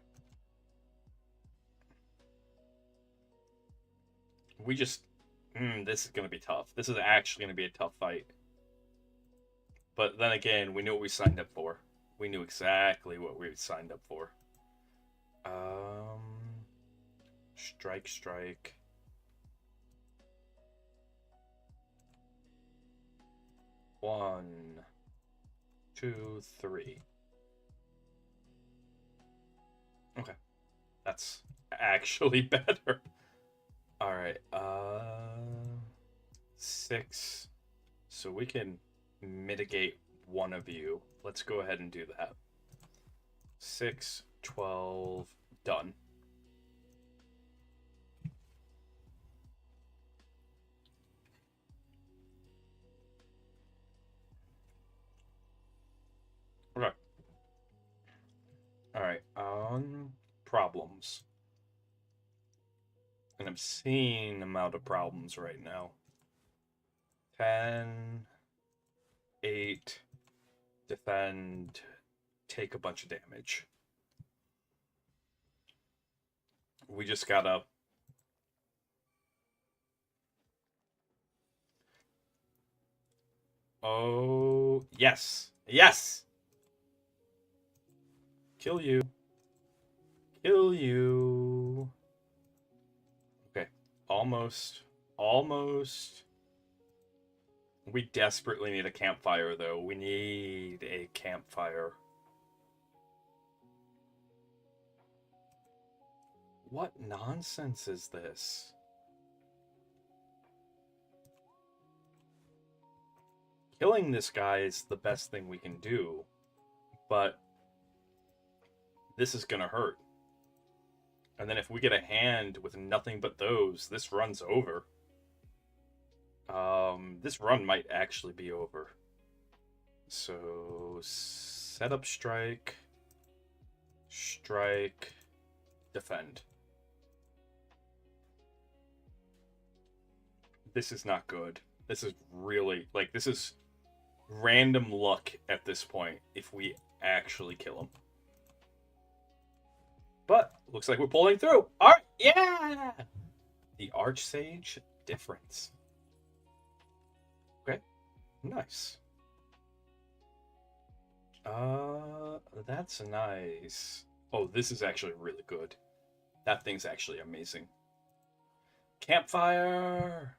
We just... this is going to be tough. This is actually going to be a tough fight. But then again, we knew what we signed up for. We knew exactly what we signed up for. Strike, strike. One, two, three. Okay. That's actually better. Alright, 6. So we can mitigate one of you. Let's go ahead and do that. 6, 12, done. Okay. Alright, problems. And I'm seeing them out of problems right now. 10, 8, defend, take a bunch of damage. We just gotta... Oh, yes. Yes! Kill you. Kill you. Okay. Almost. Almost. We desperately need a campfire, though. We need a campfire. What nonsense is this? Killing this guy is the best thing we can do, but this is gonna hurt. And then if we get a hand with nothing but those, this run's over. This run might actually be over. So, set up strike, strike, defend. This is not good. This is really, like, this is random luck at this point if we actually kill him. But, looks like we're pulling through. Alright, yeah! The Archsage difference. Okay, nice. That's nice. Oh, this is actually really good. That thing's actually amazing. Campfire!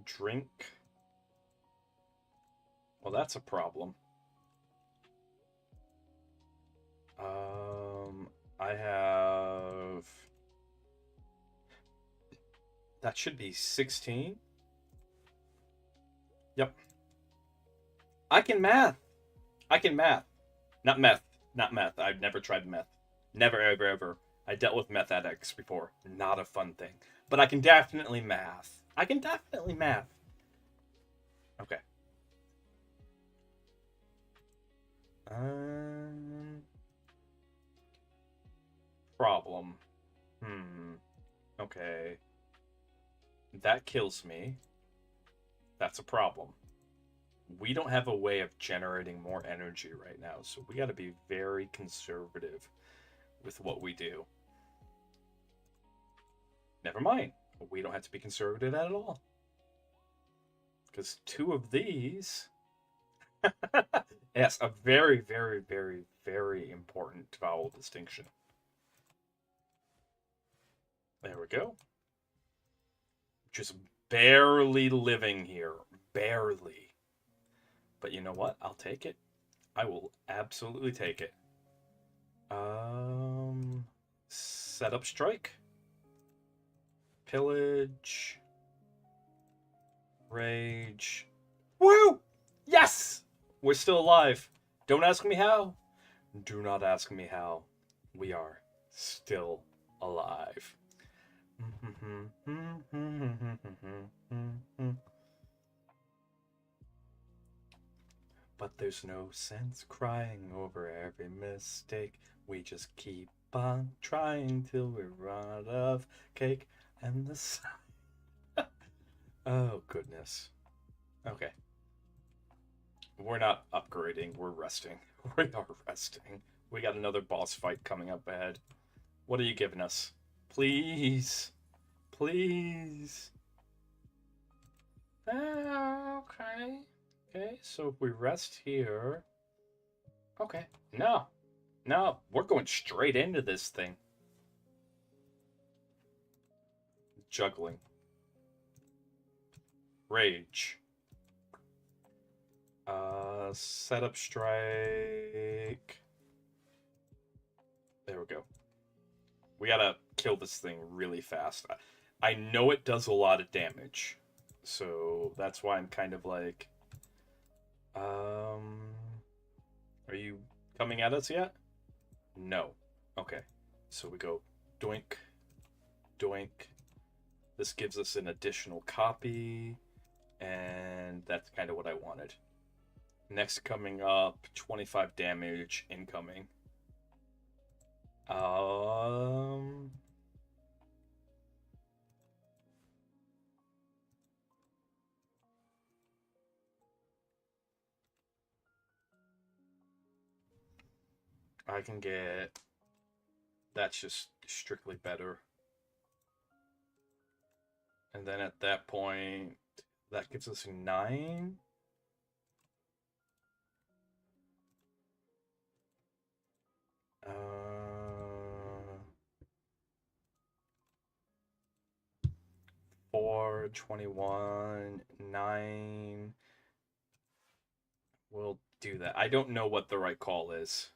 Drink. Well, that's a problem. I have... That should be 16. Yep. I can math. I can math. Not meth. Not meth. I've never tried meth. Never, ever, ever. I dealt with meth addicts before. Not a fun thing. But I can definitely math. I can definitely math. Okay. Problem. Okay. That kills me. That's a problem. We don't have a way of generating more energy right now, so we gotta be very conservative with what we do. Never mind. We don't have to be conservative at all. Because 2 of these... Yes, a very, very, very, very important vowel distinction. There we go. Just barely living here. Barely. But you know what? I'll take it. I will absolutely take it. Set up strike. Pillage. Rage. Woo! Yes! We're still alive. Don't ask me how. Do not ask me how. We are still alive. But there's no sense crying over every mistake. We just keep on trying till we run out of cake and the sun. Oh, goodness. Okay. We're not upgrading. We're resting. We are resting. We got another boss fight coming up ahead. What are you giving us? Please. Please. Okay. Okay, so if we rest here... Okay. No. No, we're going straight into this thing. Juggling. Rage. Set up strike. There we go. We gotta kill this thing really fast. I know it does a lot of damage, so that's why I'm kind of like... Are you coming at us yet? No. Okay. So we go doink, doink. This gives us an additional copy, and that's kind of what I wanted. Next coming up, 25 damage incoming. I can get... That's just strictly better. And then at that point, that gives us 9. 4, 21, 9. We'll do that. I don't know what the right call is.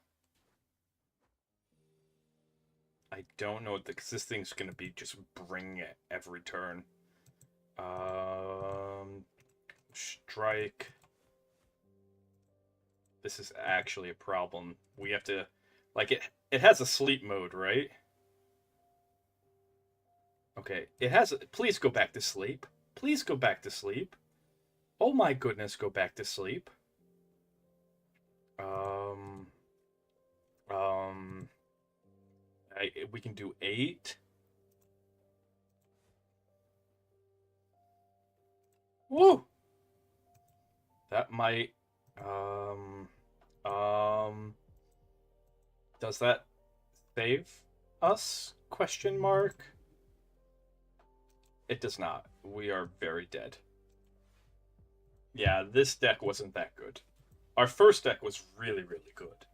I don't know, because this thing's going to be just bringing it every turn. Strike. This is actually a problem. We have to, like, it has a sleep mode, right? Okay, it has. Please go back to sleep. Please go back to sleep. Oh my goodness, go back to sleep. Um, um, we can do 8. Woo! That might, um, um, does that save us? Question mark. It does not. We are very dead. Yeah, this deck wasn't that good. Our first deck was really, really good.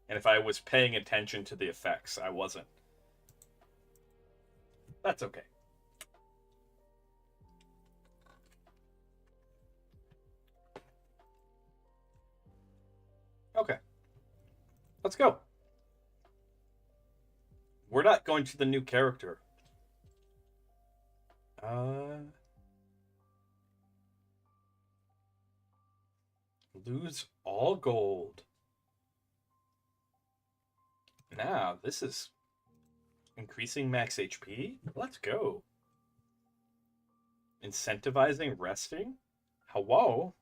And if I was paying attention to the effects, I wasn't. That's okay. Okay. Let's go. We're not going to the new character. Lose all gold. Now, this is increasing max HP. Let's go. Incentivizing resting? Hello?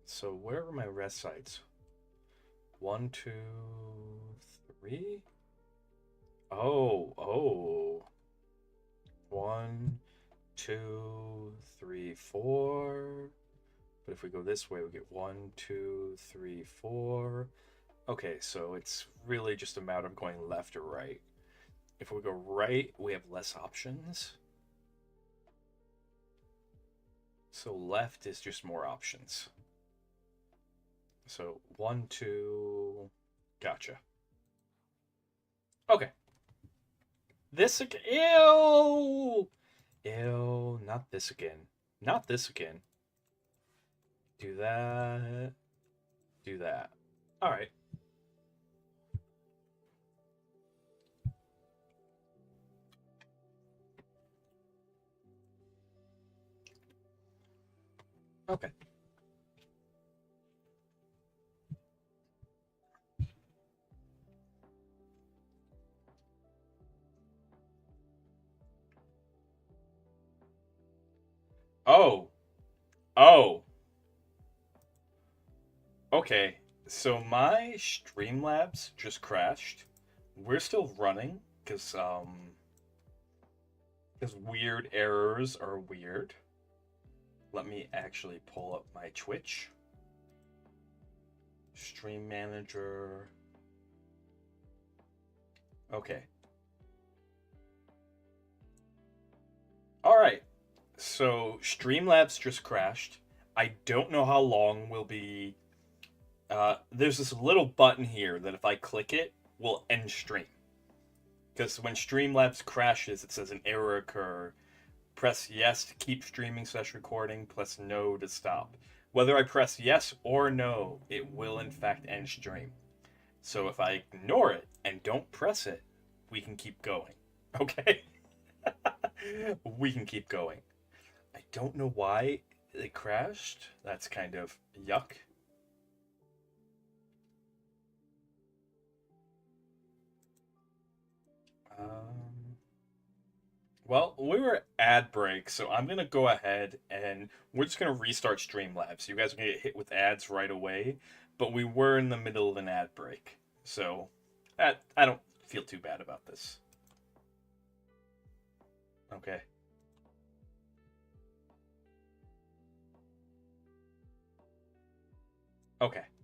So where are my rest sites? 1, 2, 3. Oh. 1, 2, 3, 4. But if we go this way, we get 1, 2, 3, 4. Okay, so it's really just a matter of going left or right. If we go right, we have less options. So left is just more options. So 1, 2. Gotcha. Okay. This again. Ew! Ew, not this again. Not this again. Do that. Do that. All right. Okay. Oh. Oh. Okay. So my Streamlabs just crashed. We're still running because weird errors are weird. Let me actually pull up my Twitch. Stream manager. Okay. All right. So Streamlabs just crashed. I don't know how long we'll be. There's this little button here that if I click it, will end stream. Because when Streamlabs crashes, it says an error occur. Press yes to keep streaming / recording. Press no to stop. Whether I press yes or no, it will in fact end stream. So if I ignore it and don't press it, we can keep going. Okay? We can keep going. I don't know why it crashed. That's kind of yuck. Well, we were ad break, so I'm gonna go ahead and we're just gonna restart Streamlabs. You guys are gonna get hit with ads right away, but we were in the middle of an ad break, so I don't feel too bad about this. Okay. Okay.